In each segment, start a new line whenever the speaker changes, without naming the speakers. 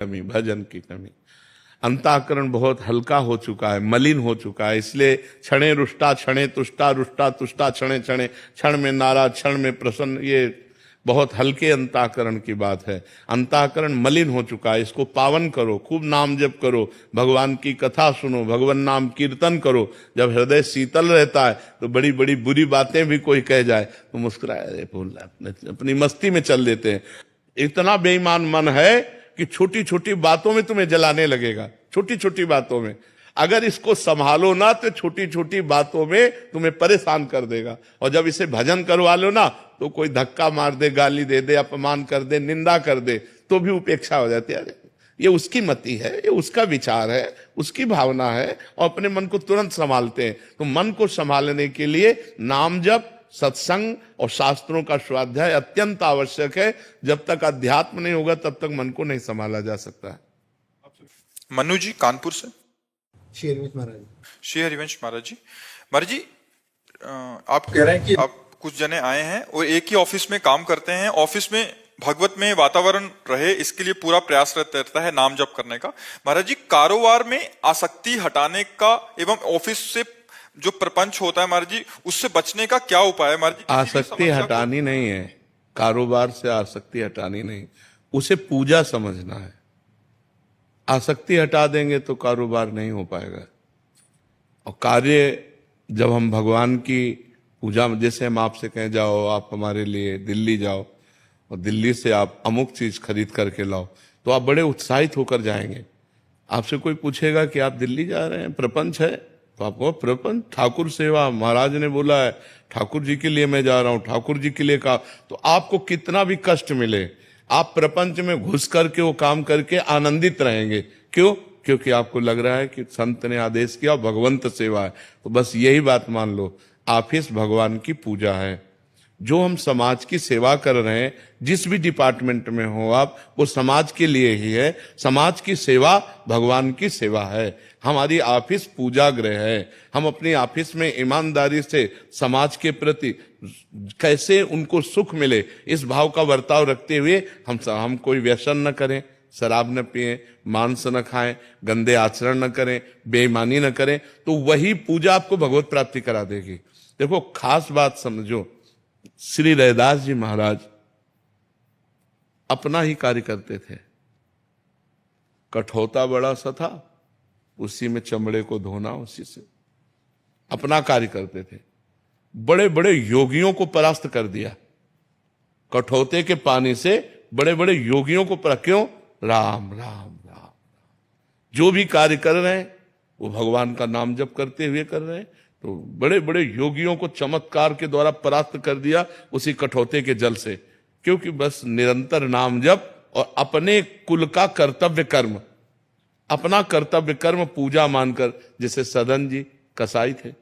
कमी, भजन की कमी। अंतःकरण बहुत हल्का हो चुका है, मलिन हो चुका है, इसलिए क्षणे रुष्टा क्षणे तुष्टा, रुष्टा तुष्टा क्षणे क्षणे, क्षण में नाराज क्षण में प्रसन्न, ये बहुत हल्के अंतःकरण की बात है। अंतःकरण मलिन हो चुका है, इसको पावन करो, खूब नाम जप करो, भगवान की कथा सुनो, भगवान नाम कीर्तन करो। जब हृदय शीतल रहता है तो बड़ी बड़ी बुरी बातें भी कोई कह जाए तो मुस्कुराए, बोल अपनी मस्ती में चल देते हैं। इतना बेईमान मन है कि छोटी छोटी बातों में तुम्हें जलाने लगेगा, छोटी छोटी बातों में। अगर इसको संभालो ना तो छोटी छोटी बातों में तुम्हें परेशान कर देगा। और जब इसे भजन करवा लो ना तो कोई धक्का मार दे, गाली दे दे, अपमान कर दे, निंदा कर दे तो भी उपेक्षा हो जाती है। ये उसकी मति है, ये उसका विचार है, उसकी भावना है, और अपने मन को तुरंत संभालते हैं। तो मन को संभालने के लिए नाम जप, सत्संग और शास्त्रों का स्वाध्याय अत्यंत आवश्यक है। जब तक अध्यात्म नहीं होगा तब तक मन को नहीं संभाला जा सकता है।
मनु जी कानपुर से।
श्री हरिवंश महाराज।
श्री हरिवंश महाराज जी, महाराज जी आप
कह रहे हैं कि
आप कुछ जने आए हैं और एक ही ऑफिस में काम करते हैं, ऑफिस में भगवत में वातावरण रहे इसके लिए पूरा प्रयास रहता है नाम जप करने का। महाराज जी, कारोबार में आसक्ति हटाने का एवं ऑफिस से जो प्रपंच होता है महाराज जी, उससे बचने का क्या उपाय है महाराज जी?
आसक्ति हटानी नहीं है, कारोबार से आसक्ति हटानी नहीं, उसे पूजा समझना है। आसक्ति हटा देंगे तो कारोबार नहीं हो पाएगा। और कार्य जब हम भगवान की पूजा, जैसे हम आपसे कहें जाओ आप हमारे लिए दिल्ली जाओ और दिल्ली से आप अमुक चीज खरीद करके लाओ, तो आप बड़े उत्साहित होकर जाएंगे। आपसे कोई पूछेगा कि आप दिल्ली जा रहे हैं, प्रपंच है, तो आपको प्रपंच, ठाकुर सेवा, महाराज ने बोला है ठाकुर जी के लिए मैं जा रहा हूं, ठाकुर जी के लिए कहा, तो आपको कितना भी कष्ट मिले आप प्रपंच में घुस करके वो काम करके आनंदित रहेंगे। क्यों? क्योंकि आपको लग रहा है कि संत ने आदेश किया, भगवंत सेवा है। तो बस यही बात मान लो, ऑफिस भगवान की पूजा है। जो हम समाज की सेवा कर रहे हैं, जिस भी डिपार्टमेंट में हो आप, वो समाज के लिए ही है। समाज की सेवा भगवान की सेवा है। हमारी ऑफिस पूजा गृह है। हम अपनी ऑफिस में ईमानदारी से समाज के प्रति कैसे उनको सुख मिले, इस भाव का बर्ताव रखते हुए हम कोई व्यसन न करें, शराब न पिएं, मांस न खाएं, गंदे आचरण न करें, बेईमानी न करें, तो वही पूजा आपको भगवत प्राप्ति करा देगी। देखो, खास बात समझो, श्री रैदास जी महाराज अपना ही कार्य करते थे। कठौता बड़ा सा था, उसी में चमड़े को धोना, उसी से अपना कार्य करते थे। बड़े बड़े योगियों को परास्त कर दिया कठौते के पानी से, बड़े बड़े योगियों को क्यों? राम राम राम। जो भी कार्य कर रहे हैं वो भगवान का नाम जप करते हुए कर रहे हैं। तो बड़े बड़े योगियों को चमत्कार के द्वारा परास्त कर दिया उसी कठौते के जल से। क्योंकि बस निरंतर नाम जप और अपने कुल का कर्तव्य कर्म, अपना कर्तव्य कर्म पूजा मानकर। जैसे सदन जी कसाई थे,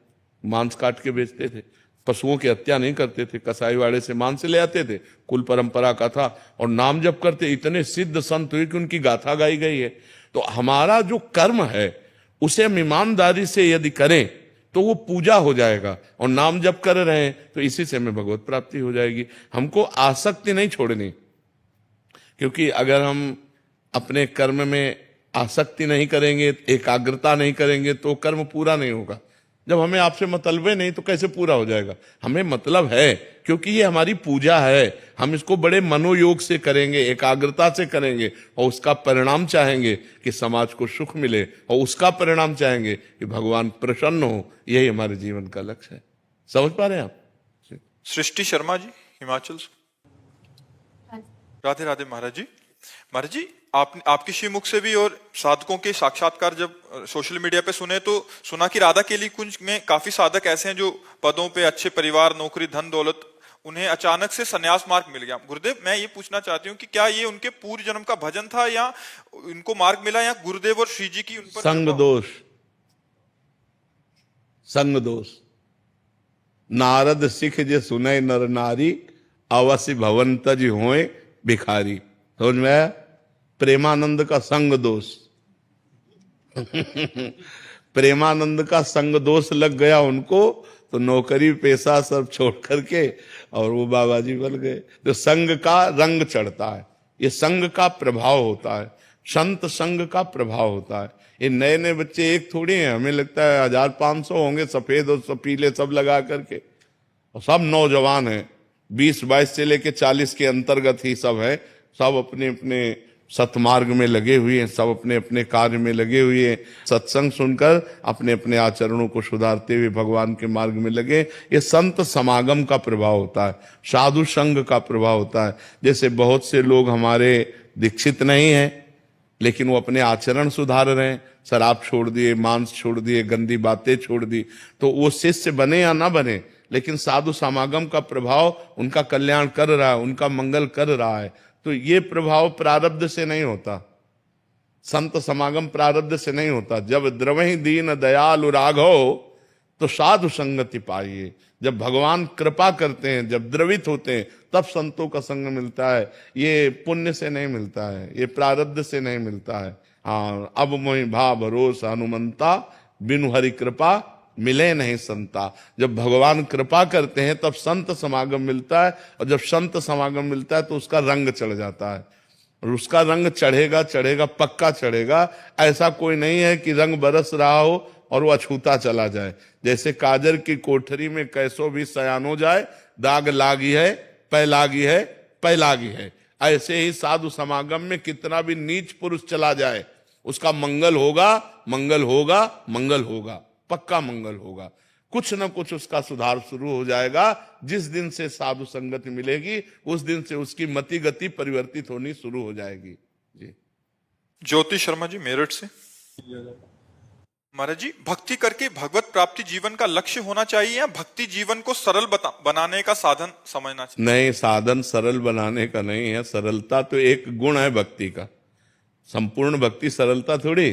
मांस काट के बेचते थे, पशुओं की हत्या नहीं करते थे, कसाई वाड़े से मांस ले आते थे, कुल परंपरा का था। और नाम जप करते, इतने सिद्ध संत हुए कि उनकी गाथा गाई गई है। तो हमारा जो कर्म है उसे हम ईमानदारी से यदि करें तो वो पूजा हो जाएगा। और नाम जप कर रहे हैं तो इसी से हमें भगवत प्राप्ति हो जाएगी। हमको आसक्ति नहीं छोड़नी, क्योंकि अगर हम अपने कर्म में आसक्ति नहीं करेंगे, एकाग्रता नहीं करेंगे, तो कर्म पूरा नहीं होगा। जब हमें आपसे मतलब नहीं तो कैसे पूरा हो जाएगा? हमें मतलब है, क्योंकि ये हमारी पूजा है। हम इसको बड़े मनोयोग से करेंगे, एकाग्रता से करेंगे, और उसका परिणाम चाहेंगे कि समाज को सुख मिले, और उसका परिणाम चाहेंगे कि भगवान प्रसन्न हो। यही हमारे जीवन का लक्ष्य है। समझ पा रहे हैं आप?
सृष्टि शर्मा जी, हिमाचल से। राधे राधे महाराज जी। महाराज जी, आपके श्रीमुख से भी और साधकों के साक्षात्कार जब सोशल मीडिया पे सुने तो सुना कि राधा केली कुंज में काफी साधक ऐसे हैं जो पदों पे, अच्छे परिवार, नौकरी, धन दौलत, उन्हें अचानक से संन्यास मार्ग मिल गया। गुरुदेव, मैं ये पूछना चाहती हूँ कि क्या ये उनके पूर्व जन्म का भजन था या उनको मार्ग मिला, या गुरुदेव और श्री जी की उन पर
संग दोष, संग दोष। नारद सिख जे सुने नर नारी, अवश्य भवंत जी होए भिखारी। समझ में आया? प्रेमानंद का संग दोष प्रेमानंद का संग दोष लग गया उनको, तो नौकरी पेशा सब छोड़ करके और वो बाबा जी बन गए। तो संग का रंग चढ़ता है, ये संग का प्रभाव होता है। संत संग का प्रभाव होता है। ये नए नए बच्चे एक थोड़ी हैं, हमें लगता है 1500 होंगे सफेद और सब पीले सब लगा करके, और सब नौजवान हैं, 20-22 से लेके 40 के अंतर्गत ही सब है। सब अपने अपने सतमार्ग में लगे हुए हैं, सब अपने अपने कार्य में लगे हुए हैं, सत्संग सुनकर अपने अपने आचरणों को सुधारते हुए भगवान के मार्ग में लगे। ये संत समागम का प्रभाव होता है, साधु संग का प्रभाव होता है। जैसे बहुत से लोग हमारे दीक्षित नहीं हैं, लेकिन वो अपने आचरण सुधार रहे हैं, शराब छोड़ दिए, मांस छोड़ दिए, गंदी बातें छोड़ दी, तो वो शिष्य बने या ना बने, लेकिन साधु समागम का प्रभाव उनका कल्याण कर रहा है, उनका मंगल कर रहा है। तो ये प्रभाव प्रारब्ध से नहीं होता, संत समागम प्रारब्ध से नहीं होता। जब द्रवहि दीन दयालु राघव तो साधु संगति पाइए। जब भगवान कृपा करते हैं, जब द्रवित होते हैं, तब संतों का संग मिलता है। ये पुण्य से नहीं मिलता है, ये प्रारब्ध से नहीं मिलता है। हाँ, अब मोहि भा भरोसा हनुमंता, बिनु हरि कृपा मिले नहीं संता। जब भगवान कृपा करते हैं तब संत समागम मिलता है, और जब संत समागम मिलता है तो उसका रंग चढ़ जाता है, और उसका रंग चढ़ेगा चढ़ेगा पक्का चढ़ेगा। ऐसा कोई नहीं है कि रंग बरस रहा हो और वो अछूता चला जाए। जैसे काजर की कोठरी में कैसो भी सयान हो जाए, दाग लागी है पै लागी है पै लागी है, ऐसे ही साधु समागम में कितना भी नीच पुरुष चला जाए, उसका मंगल होगा मंगल होगा मंगल होगा, पक्का मंगल होगा। कुछ न कुछ उसका सुधार शुरू हो जाएगा। जिस दिन से साधु संगति मिलेगी उस दिन से उसकी मति गति परिवर्तित होनी शुरू हो जाएगी। जी।
ज्योति शर्मा जी मेरठ से। महाराज जी, भक्ति करके भगवत प्राप्ति जीवन का लक्ष्य होना चाहिए या भक्ति जीवन को सरल बनाने का साधन समझना चाहिए?
नहीं, साधन सरल बनाने का नहीं है, सरलता तो एक गुण है भक्ति का। संपूर्ण भक्ति सरलता थोड़ी,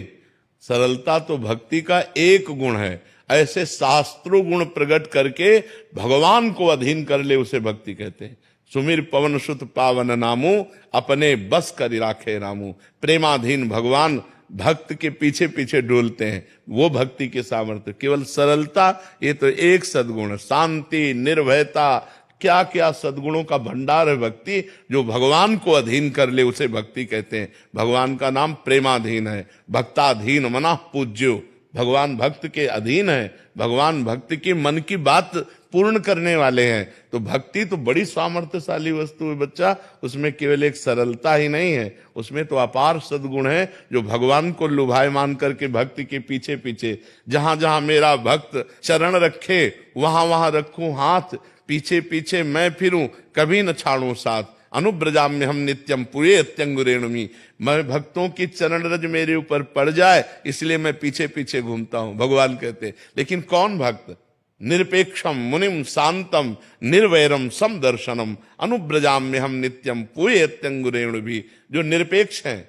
सरलता तो भक्ति का एक गुण है। ऐसे शास्त्रों गुण प्रकट करके भगवान को अधीन कर ले उसे भक्ति कहते हैं। सुमिर पवन सुत पावन नामू, अपने बस कर राखे रामू। प्रेमाधीन भगवान भक्त के पीछे पीछे डोलते हैं, वो भक्ति के सामर्थ्य। केवल सरलता ये तो एक सद्गुण है। शांति, निर्भयता, क्या क्या सद्गुणों का भंडार है भक्ति। जो भगवान को अधीन कर ले उसे भक्ति कहते हैं। भगवान का नाम प्रेमाधीन है। भक्ताधीन मना पूज्यो, भगवान भक्त के अधीन है। भगवान भक्त की मन की बात पूर्ण करने वाले हैं। तो भक्ति तो बड़ी सामर्थ्यशाली वस्तु है बच्चा। उसमें केवल एक सरलता ही नहीं है, उसमें तो अपार सद्गुण है जो भगवान को लुभायमान करके भक्ति के पीछे पीछे, जहां जहां मेरा भक्त चरण रखे वहां वहां रखूं हाथ, पीछे पीछे मैं फिरूं, कभी न छाड़ूं साथ। अनुब्रजाम में हम नित्यम पुरे अत्यंगुरेणुमी, मैं भक्तों की चरण रज मेरे ऊपर पड़ जाए इसलिए मैं पीछे पीछे घूमता हूं, भगवान कहते। लेकिन कौन भक्त? निरपेक्षम मुनिम शांतम निर्वैरम समदर्शनम अनुब्रजाम में हम नित्यम पुरे अत्यंगुरेणु भी। जो निरपेक्ष हैं,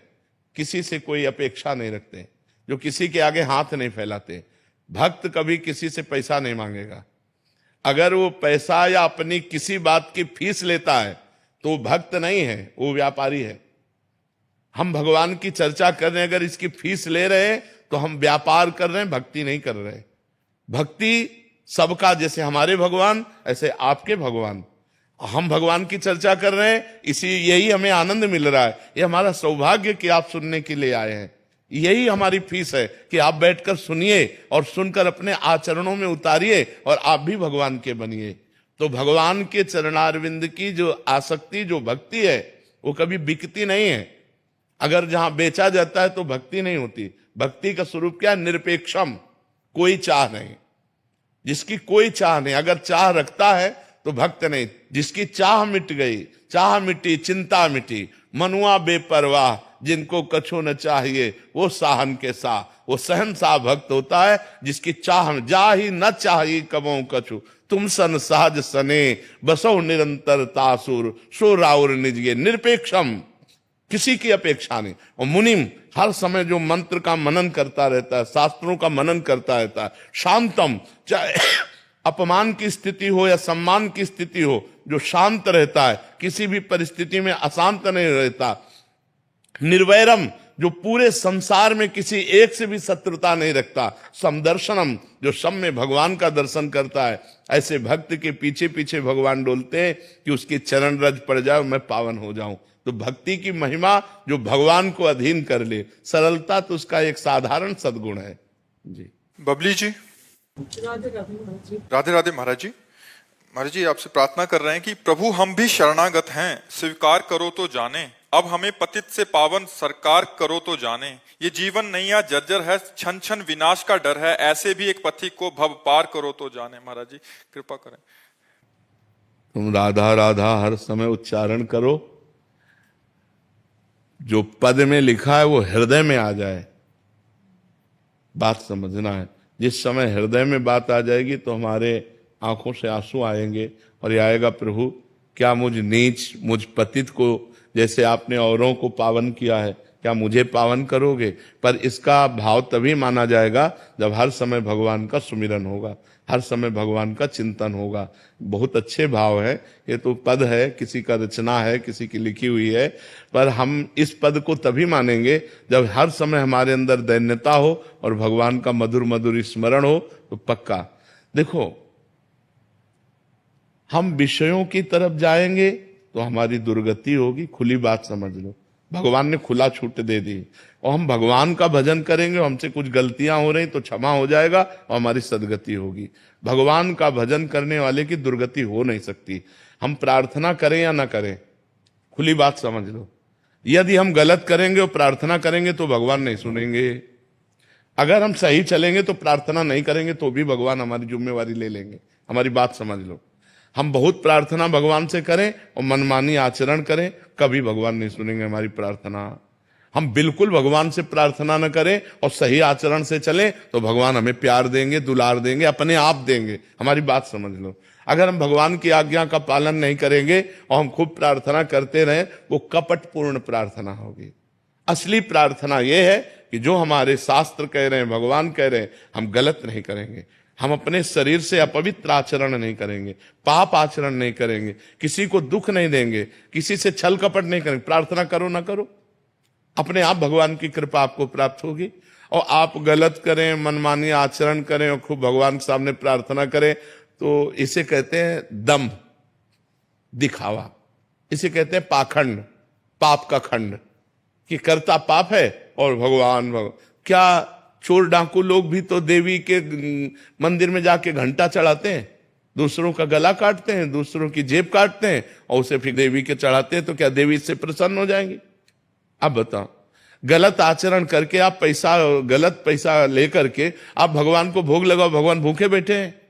किसी से कोई अपेक्षा नहीं रखते, जो किसी के आगे हाथ नहीं फैलाते। भक्त कभी किसी से पैसा नहीं मांगेगा। अगर वो पैसा या अपनी किसी बात की फीस लेता है तो वो भक्त नहीं है, वो व्यापारी है। हम भगवान की चर्चा कर रहे हैं, अगर इसकी फीस ले रहे हैं तो हम व्यापार कर रहे हैं, भक्ति नहीं कर रहे। भक्ति सबका, जैसे हमारे भगवान ऐसे आपके भगवान। हम भगवान की चर्चा कर रहे हैं, इसी यही हमें आनंद मिल रहा है। ये हमारा सौभाग्य कि आप सुनने के लिए आए हैं। यही हमारी फीस है कि आप बैठकर सुनिए और सुनकर अपने आचरणों में उतारिए और आप भी भगवान के बनिए। तो भगवान के चरणारविंद की जो आसक्ति, जो भक्ति है, वो कभी बिकती नहीं है। अगर जहां बेचा जाता है तो भक्ति नहीं होती। भक्ति का स्वरूप क्या? निरपेक्षम, कोई चाह नहीं। जिसकी कोई चाह नहीं, अगर चाह रखता है तो भक्त नहीं। जिसकी चाह मिट गई, चाह मिटी चिंता मिटी, मनुआ बेपरवाह जिनको कछु न चाहिए वो साहन के सा। वो सहनशाह भक्त होता है जिसकी चाह जा ही न चाहिए कबो कछु, तुम सन सहज सने बसो निरंतर तासुर सो राउर निजगे। निरपेक्षम, किसी की अपेक्षा नहीं। और मुनिम, हर समय जो मंत्र का मनन करता रहता है, शास्त्रों का मनन करता रहता है। शांतम, चाहे अपमान की स्थिति हो या सम्मान की स्थिति हो, जो शांत रहता है, किसी भी परिस्थिति में अशांत नहीं रहता। निर्वैरम, जो पूरे संसार में किसी एक से भी शत्रुता नहीं रखता। समदर्शनम, जो सब में भगवान का दर्शन करता है। ऐसे भक्त के पीछे पीछे भगवान डोलते हैं कि उसकी चरण रज पड़ जाए, मैं पावन हो जाऊं। तो भक्ति की महिमा जो भगवान को अधीन कर ले, सरलता तो उसका एक साधारण सद्गुण है जी।
बबली जी। राधे राधे महाराज जी। महाराज जी आपसे प्रार्थना कर रहे हैं कि प्रभु हम भी शरणागत हैं, स्वीकार करो तो जाने, अब हमें पतित से पावन सरकार करो तो जाने, ये जीवन नैया जर्जर है, छन छन विनाश का डर है, ऐसे भी एक पथिक को भव पार करो तो जाने। महाराज जी कृपा करें।
तुम राधा राधा हर समय उच्चारण करो, जो पद में लिखा है वो हृदय में आ जाए, बात समझना है। जिस समय हृदय में बात आ जाएगी तो हमारे आंखों से आंसू आएंगे और ये आएगा, प्रभु क्या मुझ नीच, मुझ पतित को जैसे आपने औरों को पावन किया है, क्या मुझे पावन करोगे। पर इसका भाव तभी माना जाएगा जब हर समय भगवान का सुमिरन होगा, हर समय भगवान का चिंतन होगा। बहुत अच्छे भाव है, ये तो पद है, किसी का रचना है, किसी की लिखी हुई है, पर हम इस पद को तभी मानेंगे जब हर समय हमारे अंदर दैन्यता हो और भगवान का मधुर मधुर स्मरण हो। तो पक्का देखो, हम विषयों की तरफ जाएंगे तो हमारी दुर्गति होगी। खुली बात समझ लो, भगवान ने खुला छूट दे दी। और हम भगवान का भजन करेंगे, हमसे कुछ गलतियां हो रही तो क्षमा हो जाएगा और हमारी सदगति होगी। भगवान का भजन करने वाले की दुर्गति हो नहीं सकती। हम प्रार्थना करें या ना करें, खुली बात समझ लो, यदि हम गलत करेंगे और प्रार्थना करेंगे तो भगवान नहीं सुनेंगे। अगर हम सही चलेंगे तो प्रार्थना नहीं करेंगे तो भी भगवान हमारी जिम्मेवारी ले लेंगे। हमारी बात समझ लो, हम बहुत प्रार्थना भगवान से करें और मनमानी आचरण करें, कभी भगवान नहीं सुनेंगे हमारी प्रार्थना। हम बिल्कुल भगवान से प्रार्थना न करें और सही आचरण से चलें तो भगवान हमें प्यार देंगे, दुलार देंगे, अपने आप देंगे। हमारी बात समझ लो, अगर हम भगवान की आज्ञा का पालन नहीं करेंगे और हम खूब प्रार्थना करते रहें, वो कपटपूर्ण प्रार्थना होगी। असली प्रार्थना यह है कि जो हमारे शास्त्र कह रहे हैं, भगवान कह रहे हैं, हम गलत नहीं करेंगे, हम अपने शरीर से अपवित्र आचरण नहीं करेंगे, पाप आचरण नहीं करेंगे, किसी को दुख नहीं देंगे, किसी से छल कपट नहीं करेंगे। प्रार्थना करो ना करो, अपने आप भगवान की कृपा आपको प्राप्त होगी। और आप गलत करें, मनमानी आचरण करें और खूब भगवान के सामने प्रार्थना करें तो इसे कहते हैं दम्भ, दिखावा। इसे कहते हैं पाखंड, पाप का खंड, कि करता पाप है और भगवान क्या चोर डाकू लोग भी तो देवी के मंदिर में जाके घंटा चढ़ाते हैं, दूसरों का गला काटते हैं, दूसरों की जेब काटते हैं और उसे फिर देवी के चढ़ाते हैं। तो क्या देवी इससे प्रसन्न हो जाएंगी? अब बताओ, गलत आचरण करके आप गलत पैसा लेकर के आप भगवान को भोग लगाओ, भगवान भूखे बैठे हैं।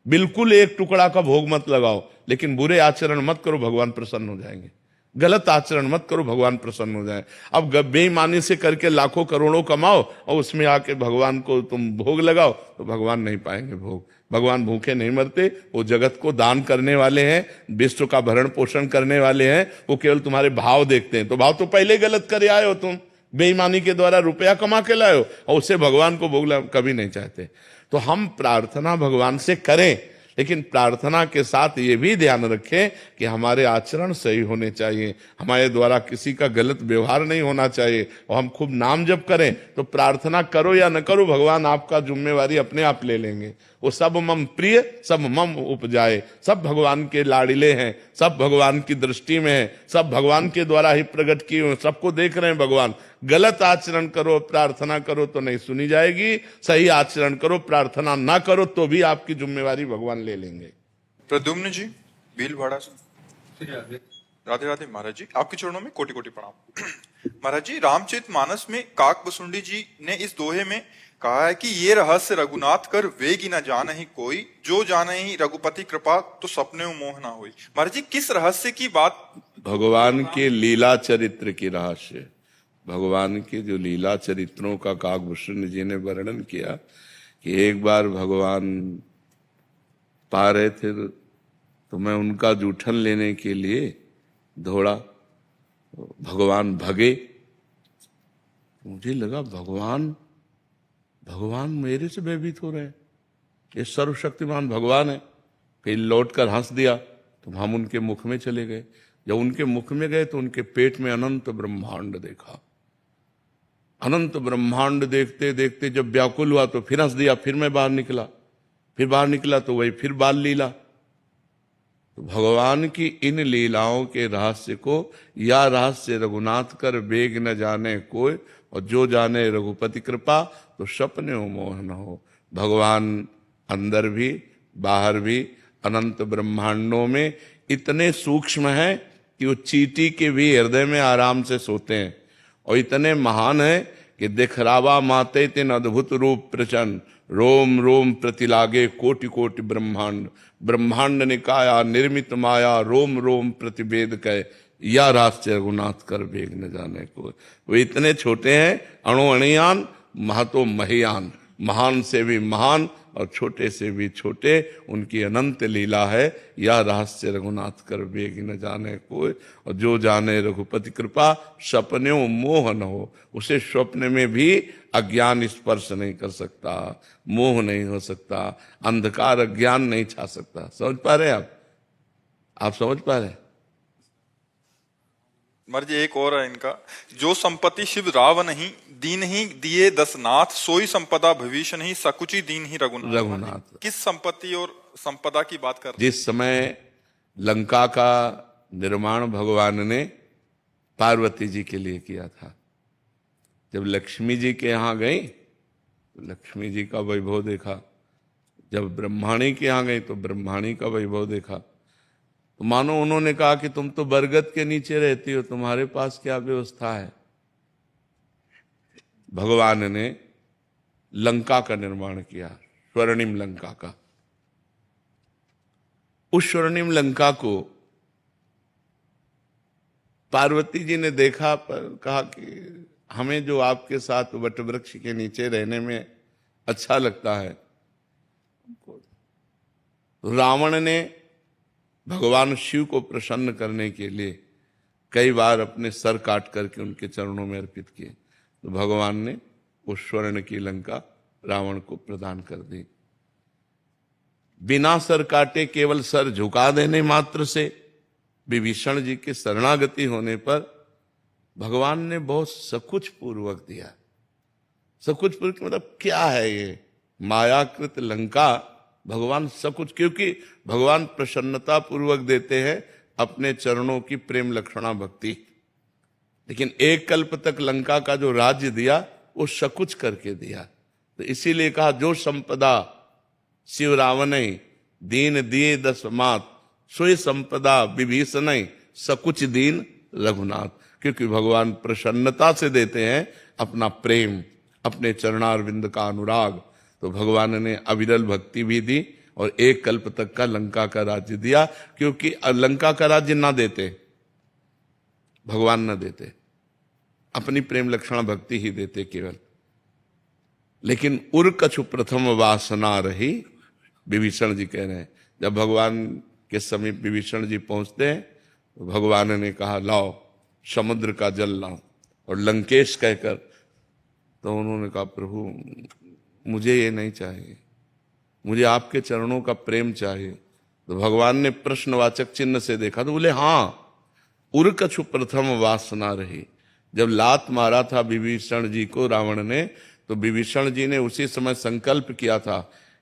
बिल्कुल एक टुकड़ा का भोग मत लगाओ, लेकिन बुरे आचरण मत करो, भगवान प्रसन्न हो जाएंगे। गलत आचरण मत करो, भगवान प्रसन्न हो जाए। अब बेईमानी से करके लाखों करोड़ों कमाओ और उसमें आके भगवान को तुम भोग लगाओ तो भगवान नहीं पाएंगे भोग। भगवान भूखे नहीं मरते, वो जगत को दान करने वाले हैं, विश्व का भरण पोषण करने वाले हैं। वो केवल तुम्हारे भाव देखते हैं। तो भाव तो पहले गलत करे आए हो, तुम बेईमानी के द्वारा रुपया कमा के लाए हो और उससे भगवान को भोग कभी नहीं चाहते। तो हम प्रार्थना भगवान से करें, लेकिन प्रार्थना के साथ ये भी ध्यान रखें कि हमारे आचरण सही होने चाहिए, हमारे द्वारा किसी का गलत व्यवहार नहीं होना चाहिए। और हम खूब नाम जप करें तो प्रार्थना करो या न करो, भगवान आपका जिम्मेवारी अपने आप ले लेंगे। वो सब मम प्रिय सब मम उपजाए, सब भगवान के लाडिले हैं, सब भगवान की दृष्टि में है, सब भगवान के द्वारा ही प्रकट किए हुए, सबको देख रहे हैं भगवान। गलत आचरण करो, प्रार्थना करो तो नहीं सुनी जाएगी, सही आचरण करो, प्रार्थना ना करो तो भी आपकी जिम्मेवारी भगवान ले लेंगे।
प्रद्युम्न जी भीलवाड़ा से। राधे राधे महाराज जी, आपके चरणों में कोटि कोटि प्रणाम। महाराज जी, रामचरितमानस में काक बसुंडी जी ने इस दोहे में कहा है कि ये रहस्य रघुनाथ कर वेगी न जान ही कोई, जो जाने ही रघुपति कृपा तो सपने मोह ना होई। महाराज जी किस रहस्य की बात?
भगवान के लीला चरित्र की रहस्य, भगवान के जो लीला चरित्रों का काकभूषण जी ने वर्णन किया कि एक बार भगवान पा रहे थे तो मैं उनका जूठन लेने के लिए दौड़ा, भगवान भगे। मुझे लगा भगवान मेरे से भयभीत हो रहे हैं, ये सर्वशक्तिमान भगवान है। फिर लौटकर हंस दिया तो हम उनके मुख में चले गए। जब उनके मुख में गए तो उनके पेट में अनंत ब्रह्मांड देखा। अनंत ब्रह्मांड देखते देखते जब व्याकुल हुआ तो फिर हंस दिया। फिर मैं बाहर निकला तो वही फिर बाल लीला। तो भगवान की इन लीलाओं के रहस्य को या रहस्य रघुनाथ कर वेग न जाने कोई, और जो जाने रघुपति कृपा तो सपने मोह न हो। भगवान अंदर भी बाहर भी अनंत ब्रह्मांडों में इतने सूक्ष्म हैं कि वो चींटी के भी हृदय में आराम से सोते हैं, और इतने महान हैं कि दिखरावा माते तिन अद्भुत रूप प्रचंड, रोम रोम प्रतिलागे कोटि कोटि ब्रह्मांड, ब्रह्मांड निकाया निर्मित माया, रोम रोम प्रतिवेद कह, या राष्ट्र रघुनाथ कर वेग न जाने को। वो इतने छोटे हैं, अणु अणियान महतो महियान, महान से भी महान और छोटे से भी छोटे, उनकी अनंत लीला है। या रहस्य रघुनाथ कर वेग न जाने कोई, और जो जाने रघुपति कृपा सपने मोह न हो। उसे स्वप्न में भी अज्ञान स्पर्श नहीं कर सकता, मोह नहीं हो सकता, अंधकार अज्ञान नहीं छा सकता। समझ पा रहे हैं आप समझ पा रहे हैं?
महाराज जी एक और है इनका, जो संपत्ति शिव राव नहीं दीन ही दिए दसनाथ, सोई संपदा भविष्य नहीं सकुची दीन ही रघुनाथ। किस संपत्ति और संपदा की बात कर रहे हैं?
जिस समय लंका का निर्माण भगवान ने पार्वती जी के लिए किया था, जब लक्ष्मी जी के यहाँ गई तो लक्ष्मी जी का वैभव देखा, जब ब्रह्माणी के यहाँ गई तो ब्रह्माणी का वैभव देखा, तो मानो उन्होंने कहा कि तुम तो बरगद के नीचे रहती हो, तुम्हारे पास क्या व्यवस्था है। भगवान ने लंका का निर्माण किया, स्वर्णिम लंका का। उस स्वर्णिम लंका को पार्वती जी ने देखा, पर कहा कि हमें जो आपके साथ वटवृक्ष के नीचे रहने में अच्छा लगता है। रावण ने भगवान शिव को प्रसन्न करने के लिए कई बार अपने सर काट करके उनके चरणों में अर्पित किए, तो भगवान ने उस स्वर्ण की लंका रावण को प्रदान कर दी। बिना सर काटे केवल सर झुका देने मात्र से विभीषण जी के शरणागति होने पर भगवान ने बहुत सकुच पूर्वक दिया। सकुच पूर्वक मतलब क्या है ये? मायाकृत लंका भगवान सकुच, क्योंकि भगवान प्रसन्नता पूर्वक देते हैं अपने चरणों की प्रेम लक्षणा भक्ति। लेकिन एक कल्प तक लंका का जो राज्य दिया वो सकुच करके दिया, तो इसीलिए कहा जो संपदा शिव रावण दीन दिए दसमात, सोई संपदा विभीषण सकुच दीन रघुनाथ। क्योंकि भगवान प्रसन्नता से देते हैं अपना प्रेम, अपने चरणारविंद का अनुराग। तो भगवान ने अविरल भक्ति भी दी और एक कल्प तक का लंका का राज्य दिया, क्योंकि लंका का राज्य ना देते भगवान, ना देते, अपनी प्रेम लक्षण भक्ति ही देते केवल। लेकिन उर कछु प्रथम वासना रही, विभीषण जी कह रहे हैं। जब भगवान के समीप विभीषण जी पहुंचते हैं तो भगवान ने कहा लाओ समुद्र का जल लाओ, और लंकेश कहकर, तो उन्होंने कहा प्रभु मुझे ये नहीं चाहिए, मुझे आपके चरणों का प्रेम चाहिए। तो भगवान ने प्रश्नवाचक चिन्ह से देखा तो बोले हाँ, उर कछु प्रथम वासना रही। जब लात मारा था विभीषण जी को रावण ने, तो विभीषण जी ने उसी समय संकल्प किया था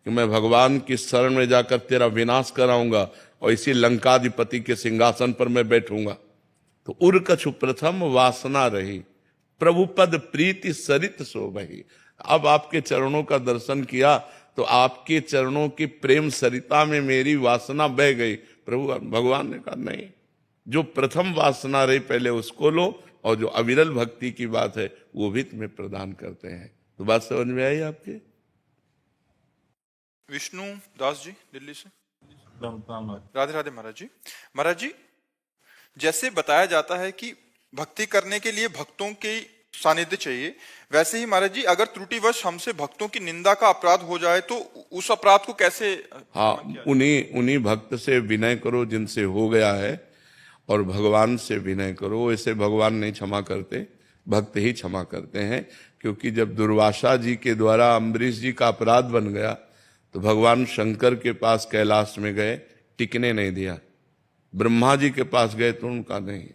कि मैं भगवान की शरण में जाकर तेरा विनाश कराऊंगा और इसी लंकाधिपति के सिंहासन पर मैं बैठूंगा। तो उर कछु प्रथम वासना रही, प्रभु पद प्रीति सरित शोभहि। अब आपके चरणों का दर्शन किया तो आपके चरणों की प्रेम सरिता में मेरी वासना बह गई। प्रभु भगवान ने कहा नहीं, जो प्रथम वासना रही पहले उसको लो, और जो अविरल भक्ति की बात है वो भी तुम्हें प्रदान करते हैं। तो बात समझ में आई आपके?
विष्णु दास जी दिल्ली से। राधे राधे महाराज जी। महाराज जी, जैसे बताया जाता है कि भक्ति करने के लिए भक्तों के सानिध्य चाहिए, वैसे ही महाराज जी अगर त्रुटिवश हमसे भक्तों की निंदा का अपराध हो जाए तो उस अपराध को कैसे?
हाँ, उन्हीं भक्त से विनय करो जिनसे हो गया है, और भगवान से विनय करो। ऐसे भगवान नहीं क्षमा करते, भक्त ही क्षमा करते हैं। क्योंकि जब दुर्वासा जी के द्वारा अम्बरीश जी का अपराध बन गया तो भगवान शंकर के पास कैलाश में गए, टिकने नहीं दिया। ब्रह्मा जी के पास गए तो उनका नहीं,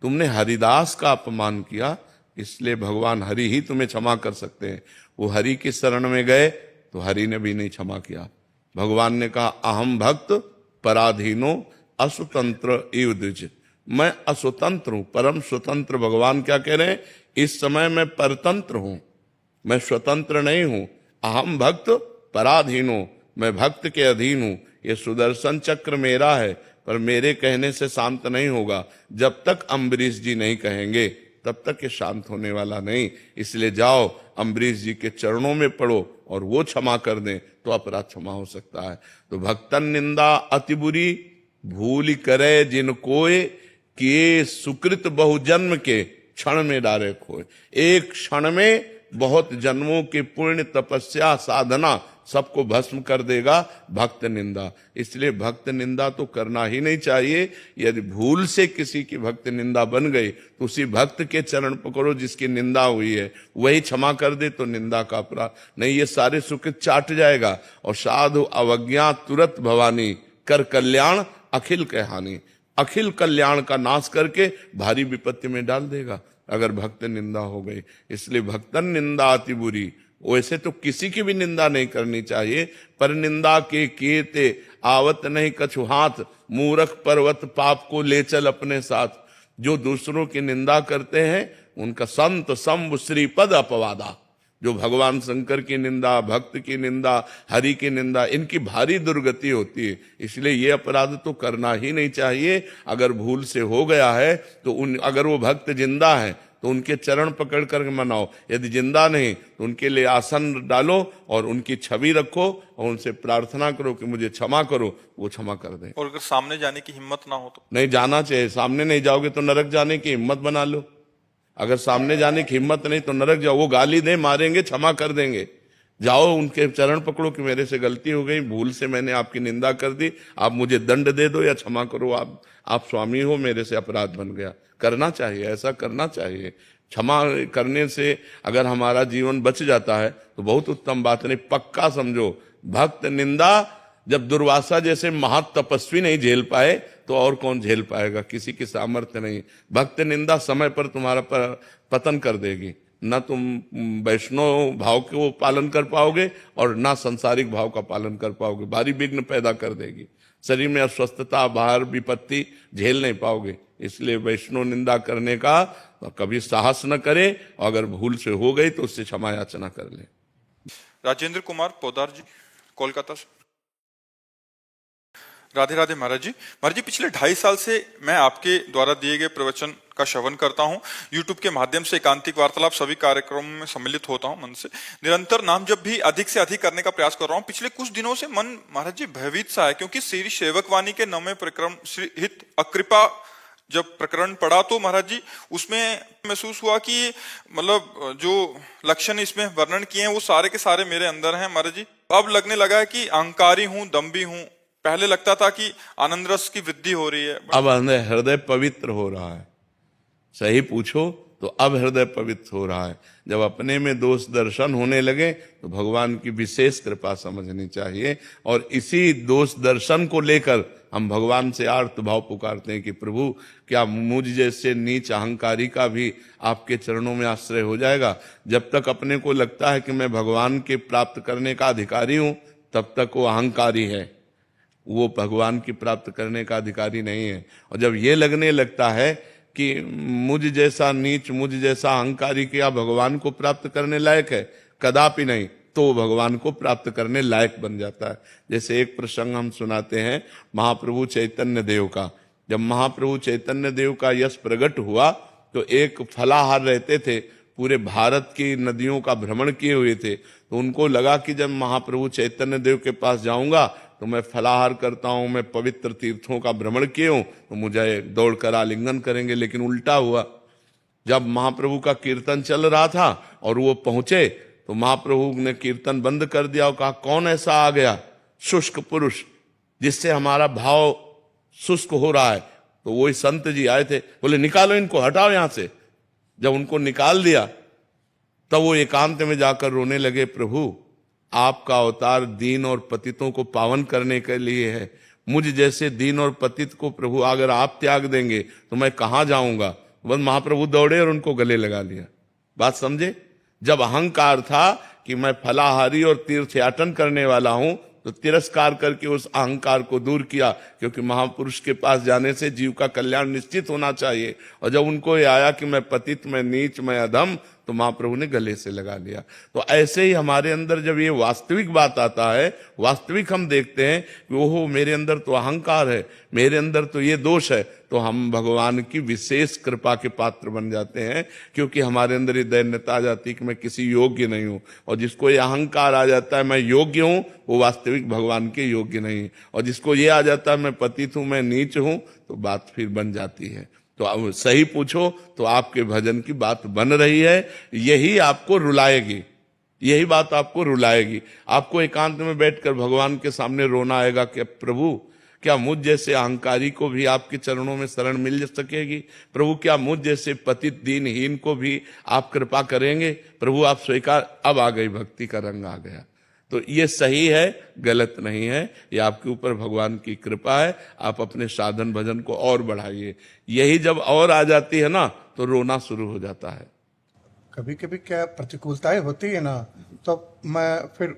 तुमने हरिदास का अपमान किया, इसलिए भगवान हरि ही तुम्हें क्षमा कर सकते हैं। वो हरि की शरण में गए तो हरि ने भी नहीं क्षमा किया। भगवान ने कहा अहम भक्त पराधीनो अस्वतंत्र इव द्विज। मैं अस्वतंत्र हूं, परम स्वतंत्र। भगवान क्या कह रहे हैं? इस समय मैं परतंत्र हूं, मैं स्वतंत्र नहीं हूं। अहम भक्त पराधीन हूं, मैं भक्त के अधीन हूं। ये सुदर्शन चक्र मेरा है, पर मेरे कहने से शांत नहीं होगा। जब तक अम्बरीश जी नहीं कहेंगे तब तक ये शांत होने वाला नहीं। इसलिए जाओ अम्बरीश जी के चरणों में पड़ो और वो क्षमा कर दें तो अपराध क्षमा हो सकता है। तो भक्तन निंदा अति बुरी, भूल करे जिन कोय, किए सुकृत बहुजन्म के, क्षण में डारे खोए। एक क्षण में बहुत जन्मों के पुण्य तपस्या साधना सबको भस्म कर देगा भक्त निंदा। इसलिए भक्त निंदा तो करना ही नहीं चाहिए। यदि भूल से किसी की भक्त निंदा बन गई तो उसी भक्त के चरण पकड़ो जिसकी निंदा हुई है, वही क्षमा कर दे तो निंदा का अपराध नहीं। ये सारे सुकृत चाट जाएगा। और साधु अवज्ञा तुरत भवानी, कर कल्याण अखिल के हानि। अखिल कल्याण का नाश करके भारी विपत्ति में डाल देगा अगर भक्त निंदा हो गई। इसलिए भक्तन निंदा अति बुरी। वैसे तो किसी की भी निंदा नहीं करनी चाहिए, पर निंदा के कीते आवत नहीं कछु हाथ, मूर्ख पर्वत पाप को ले चल अपने साथ। जो दूसरों की निंदा करते हैं उनका संत संभ श्रीपद अपवादा। जो भगवान शंकर की निंदा, भक्त की निंदा, हरि की निंदा, इनकी भारी दुर्गति होती है। इसलिए ये अपराध तो करना ही नहीं चाहिए। अगर भूल से हो गया है तो अगर वो भक्त जिंदा है तो उनके चरण पकड़ कर मनाओ। यदि जिंदा नहीं तो उनके लिए आसन डालो और उनकी छवि रखो और उनसे प्रार्थना करो कि मुझे क्षमा करो, वो क्षमा कर दें।
और अगर सामने जाने की हिम्मत ना हो तो?
नहीं जाना चाहिए। सामने नहीं जाओगे तो नरक जाने की हिम्मत बना लो। अगर सामने जाने की हिम्मत नहीं तो नरक जाओ। वो गाली दे, मारेंगे, क्षमा कर देंगे। जाओ उनके चरण पकड़ो कि मेरे से गलती हो गई, भूल से मैंने आपकी निंदा कर दी, आप मुझे दंड दे दो या क्षमा करो, आप स्वामी हो, मेरे से अपराध बन गया। करना चाहिए, ऐसा करना चाहिए। क्षमा करने से अगर हमारा जीवन बच जाता है तो बहुत उत्तम बात। नहीं पक्का समझो, भक्त निंदा जब दुर्वासा जैसे महातपस्वी नहीं झेल पाए तो और कौन झेल पाएगा? किसी की सामर्थ्य नहीं। भक्त निंदा समय पर तुम्हारा पतन कर देगी। न तुम वैष्णव भाव को पालन कर पाओगे और ना सांसारिक भाव का पालन कर पाओगे। भारी विघ्न पैदा कर देगी। शरीर में अस्वस्थता, बाहर विपत्ति झेल नहीं पाओगे। इसलिए वैष्णव निंदा करने का कभी साहस न करे, और अगर भूल से हो गई तो उससे क्षमा याचना कर ले।
राजेंद्र कुमार पोदार जी, कोलकाता से। राधे राधे महाराज जी। महाराज जी, पिछले 2.5 साल से मैं आपके द्वारा दिए गए प्रवचन का श्रवण करता हूँ। यूट्यूब के माध्यम से एकांतिक वार्तालाप सभी कार्यक्रमों में सम्मिलित होता हूँ मन से। निरंतर नाम जब भी अधिक से अधिक करने का प्रयास कर रहा हूँ। पिछले कुछ दिनों से मन महाराज जी भयभीत सा है, क्योंकि श्री सेवक वाणी के 9वें प्रकरण श्री हित अकृपा जब प्रकरण पढ़ा तो महाराज जी उसमें महसूस हुआ कि मतलब जो लक्षण इसमें वर्णन किए हैं वो सारे के सारे मेरे अंदर हैं महाराज जी। अब लगने लगा है कि अहंकारी हूँ, दम्भी हूँ। पहले लगता था कि आनंद रस की वृद्धि हो रही है,
अब हृदय पवित्र हो रहा है। सही पूछो तो अब हृदय पवित्र हो रहा है। जब अपने में दोष दर्शन होने लगे तो भगवान की विशेष कृपा समझनी चाहिए। और इसी दोष दर्शन को लेकर हम भगवान से आर्त भाव पुकारते हैं कि प्रभु क्या मुझ जैसे नीच अहंकारी का भी आपके चरणों में आश्रय हो जाएगा। जब तक अपने को लगता है कि मैं भगवान के प्राप्त करने का अधिकारी हूं तब तक वो अहंकारी है, वो भगवान की प्राप्त करने का अधिकारी नहीं है। और जब ये लगने लगता है कि मुझ जैसा नीच, मुझ जैसा अहंकारी क्या भगवान को प्राप्त करने लायक है, कदापि नहीं, तो भगवान को प्राप्त करने लायक बन जाता है। जैसे एक प्रसंग हम सुनाते हैं महाप्रभु चैतन्य देव का। जब महाप्रभु चैतन्य देव का यश प्रकट हुआ तो एक फलाहार रहते थे, पूरे भारत की नदियों का भ्रमण किए हुए थे। तो उनको लगा कि जब महाप्रभु चैतन्य देव के पास जाऊंगा तो मैं फलाहार करता हूं, मैं पवित्र तीर्थों का भ्रमण किए हूं, तो मुझे दौड़कर आलिंगन करेंगे। लेकिन उल्टा हुआ। जब महाप्रभु का कीर्तन चल रहा था और वो पहुंचे तो महाप्रभु ने कीर्तन बंद कर दिया और कहा, कौन ऐसा आ गया शुष्क पुरुष जिससे हमारा भाव शुष्क हो रहा है? तो वही संत जी आए थे, बोले निकालो इनको, हटाओ यहां से। जब उनको निकाल दिया तब वो एकांत में जाकर रोने लगे, प्रभु आपका अवतार दीन और पतितों को पावन करने के लिए है। मुझ जैसे दीन और पतित को प्रभु अगर आप त्याग देंगे तो मैं कहां जाऊंगा? बस महाप्रभु दौड़े और उनको गले लगा लिया। बात समझे? जब अहंकार था कि मैं फलाहारी और तीर्थयाटन करने वाला हूं तो तिरस्कार करके उस अहंकार को दूर किया, क्योंकि महापुरुष के पास जाने से जीव का कल्याण निश्चित होना चाहिए। और जब उनको ये आया कि मैं पतित, मैं नीच, मैं अधम, तो महाप्रभु ने गले से लगा लिया। तो ऐसे ही हमारे अंदर जब ये वास्तविक बात आता है, वास्तविक हम देखते हैं कि ओहो मेरे अंदर तो अहंकार है, मेरे अंदर तो ये दोष है, तो हम भगवान की विशेष कृपा के पात्र बन जाते हैं, क्योंकि हमारे अंदर ये दैन्यता आ जाती है कि मैं किसी योग्य नहीं हूं। और जिसको ये अहंकार आ जाता है मैं योग्य हूं, वो वास्तविक भगवान के योग्य नहीं। और जिसको ये आ जाता है मैं पतित हूं, मैं नीच हूं, तो बात फिर बन जाती है। तो अब सही पूछो तो आपके भजन की बात बन रही है, यही आपको रुलाएगी, यही बात आपको रुलाएगी। आपको एकांत में बैठकर भगवान के सामने रोना आएगा कि प्रभु क्या मुझ जैसे अहंकारी को भी आपके चरणों में शरण मिल सकेगी? प्रभु क्या मुझ जैसे पतित दीनहीन को भी आप कृपा करेंगे? प्रभु आप स्वीकार। अब आ गई, भक्ति का रंग आ गया। तो ये सही है, गलत नहीं है, ये आपके ऊपर भगवान की कृपा है। आप अपने साधन भजन को और बढ़ाइए। यही जब और आ जाती है ना, तो रोना शुरू हो जाता है।
कभी कभी क्या प्रतिकूलताएं होती है ना, तो मैं फिर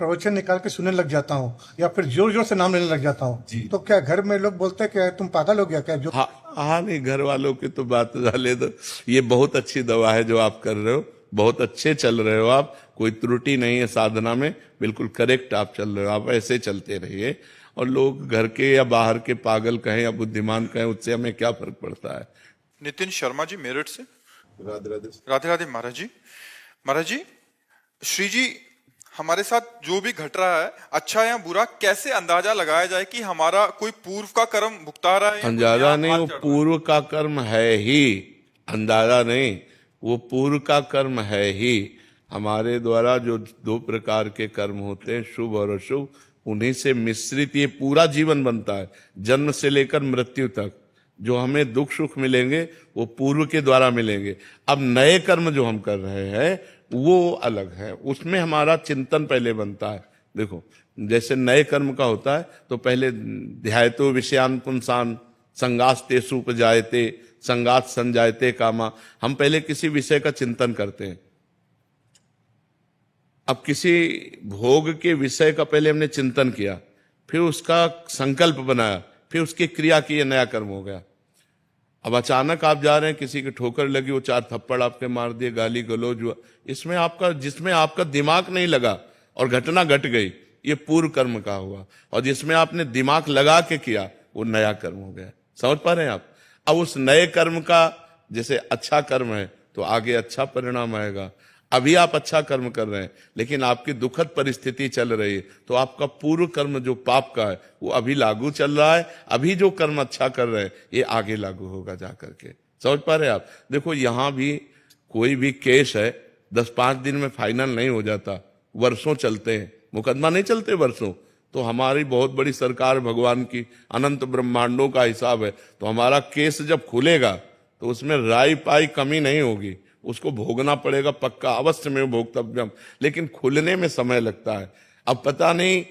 प्रवचन निकाल के सुनने लग जाता हूँ, या फिर जोर जोर से नाम लेने लग जाता हूँ। तो क्या घर में लोग बोलते हैं कि तुम पागल हो गया क्या? जो
हाँ नहीं, घर वालों की तो बात डाले दो। ये बहुत अच्छी दवा है जो आप कर रहे हो, बहुत अच्छे चल रहे हो आप, कोई त्रुटि नहीं है साधना में, बिल्कुल करेक्ट आप चल रहे हो। आप ऐसे चलते रहिए। और लोग घर के या बाहर के पागल कहें या बुद्धिमान कहें, उससे हमें क्या फर्क पड़ता है।
नितिन शर्मा जी मेरठ से।
राधे राधे।
राधे राधे महाराज जी। महाराज जी, श्री जी हमारे साथ जो भी घट रहा है, अच्छा या बुरा, कैसे अंदाजा लगाया जाए कि हमारा कोई पूर्व का कर्म भुगता रहा है?
अंदाजा नहीं, वो पूर्व का कर्म है ही। अंदाजा नहीं, वो पूर्व का कर्म है ही। हमारे द्वारा जो दो प्रकार के कर्म होते हैं, शुभ और अशुभ, उन्हीं से मिश्रित ये पूरा जीवन बनता है, जन्म से लेकर मृत्यु तक। जो हमें दुख सुख मिलेंगे वो पूर्व के द्वारा मिलेंगे। अब नए कर्म जो हम कर रहे हैं वो अलग है, उसमें हमारा चिंतन पहले बनता है। देखो, जैसे नए कर्म का होता है तो पहले ध्यायतो विषयान पुंसान संगास्ते सुपजायते संगात संजायते कामा। हम पहले किसी विषय का चिंतन करते हैं। अब किसी भोग के विषय का पहले हमने चिंतन किया, फिर उसका संकल्प बनाया, फिर उसकी क्रिया की, नया कर्म हो गया। अब अचानक आप जा रहे हैं, किसी की ठोकर लगी, वो 4 थप्पड़ आपके मार दिए, गाली गलौज हुआ, इसमें आपका, जिसमें आपका दिमाग नहीं लगा और घटना घट गई, ये पूर्व कर्म का हुआ। और जिसमें आपने दिमाग लगा के किया, वो नया कर्म हो गया। समझ पा रहे हैं आप? अब उस नए कर्म का, जैसे अच्छा कर्म है तो आगे अच्छा परिणाम आएगा। अभी आप अच्छा कर्म कर रहे हैं, लेकिन आपकी दुखद परिस्थिति चल रही है, तो आपका पूर्व कर्म जो पाप का है वो अभी लागू चल रहा है। अभी जो कर्म अच्छा कर रहे हैं ये आगे लागू होगा जा करके। समझ पा रहे हैं आप? देखो, यहां भी कोई भी केस है 10-5 दिन में फाइनल नहीं हो जाता, वर्षों चलते हैं, मुकदमा नहीं चलते वर्षों। तो हमारी बहुत बड़ी सरकार, भगवान की अनंत ब्रह्मांडों का हिसाब है। तो हमारा केस जब खुलेगा तो उसमें राई पाई कमी नहीं होगी, उसको भोगना पड़ेगा पक्का, अवश्य में भोक्तव्यम। लेकिन खुलने में समय लगता है। अब पता नहीं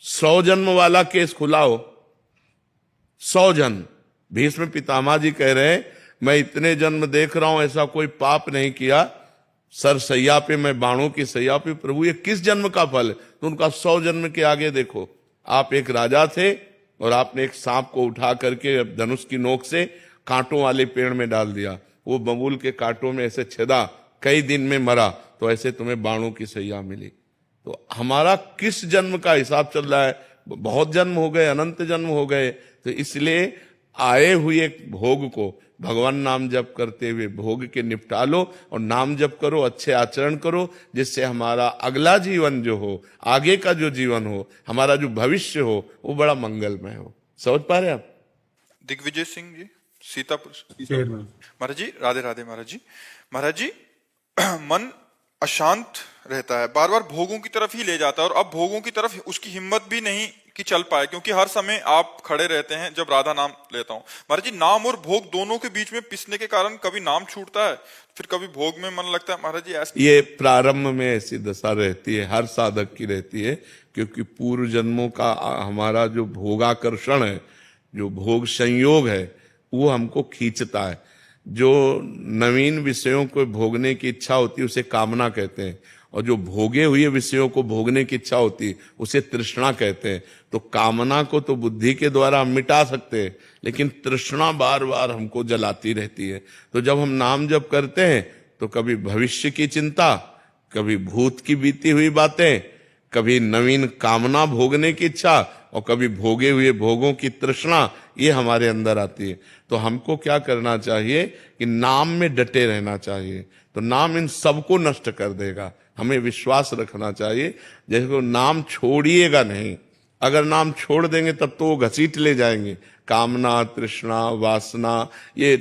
100 जन्म वाला केस खुला हो, 100 जन्म। भीष्म पितामह जी कह रहे हैं, मैं इतने जन्म देख रहा हूं, ऐसा कोई पाप नहीं किया, सर सैया पे, मैं बाणों की सैया पे, प्रभु ये किस जन्म का फल है? तो उनका 100 जन्म के आगे देखो। आप एक राजा थे और आपने एक सांप को उठा करके धनुष की नोक से कांटों वाले पेड़ में डाल दिया, वो बबूल के कांटों में ऐसे छेदा, कई दिन में मरा, तो ऐसे तुम्हें बाणों की सैया मिली। तो हमारा किस जन्म का हिसाब चल रहा है? बहुत जन्म हो गए, अनंत जन्म हो गए। तो इसलिए आए हुए भोग को भगवान नाम जप करते हुए भोग के निपटा लो, और नाम जप करो, अच्छे आचरण करो, जिससे हमारा अगला जीवन जो हो, आगे का जो जीवन हो, हमारा जो भविष्य हो, वो बड़ा मंगलमय हो। समझ पा रहे आप?
दिग्विजय सिंह जी सीतापुर।
शेर में।
महाराज जी राधे राधे। महाराज जी, महाराज जी मन अशांत रहता है, बार बार भोगों की तरफ ही ले जाता है, और अब भोगों की तरफ उसकी हिम्मत भी नहीं कि चल पाए, क्योंकि हर समय आप खड़े रहते हैं जब राधा नाम लेता हूं। महाराज जी, नाम और भोग दोनों के बीच में पिसने के कारण कभी नाम छूटता है, फिर कभी भोग में मन लगता है। महाराज जी ऐसे
ये प्रारंभ में ऐसी दशा रहती है, हर साधक की रहती है, क्योंकि पूर्व जन्मों का हमारा जो भोगाकर्षण है, जो भोग संयोग है, वो हमको खींचता है। जो नवीन विषयों को भोगने की इच्छा होती है उसे कामना कहते हैं, और जो भोगे हुए विषयों को भोगने की इच्छा होती है उसे तृष्णा कहते हैं। तो कामना को तो बुद्धि के द्वारा हम मिटा सकते हैं, लेकिन तृष्णा बार बार हमको जलाती रहती है। तो जब हम नाम जप करते हैं तो कभी भविष्य की चिंता, कभी भूत की बीती हुई बातें, कभी नवीन कामना भोगने की इच्छा और कभी भोगे हुए भोगों की तृष्णा, ये हमारे अंदर आती है। तो हमको क्या करना चाहिए कि नाम में डटे रहना चाहिए। तो नाम इन सबको नष्ट कर देगा, हमें विश्वास रखना चाहिए। जैसे को नाम छोड़िएगा नहीं, अगर नाम छोड़ देंगे तब तो वो घसीट ले जाएंगे, कामना, तृष्णा, वासना, ये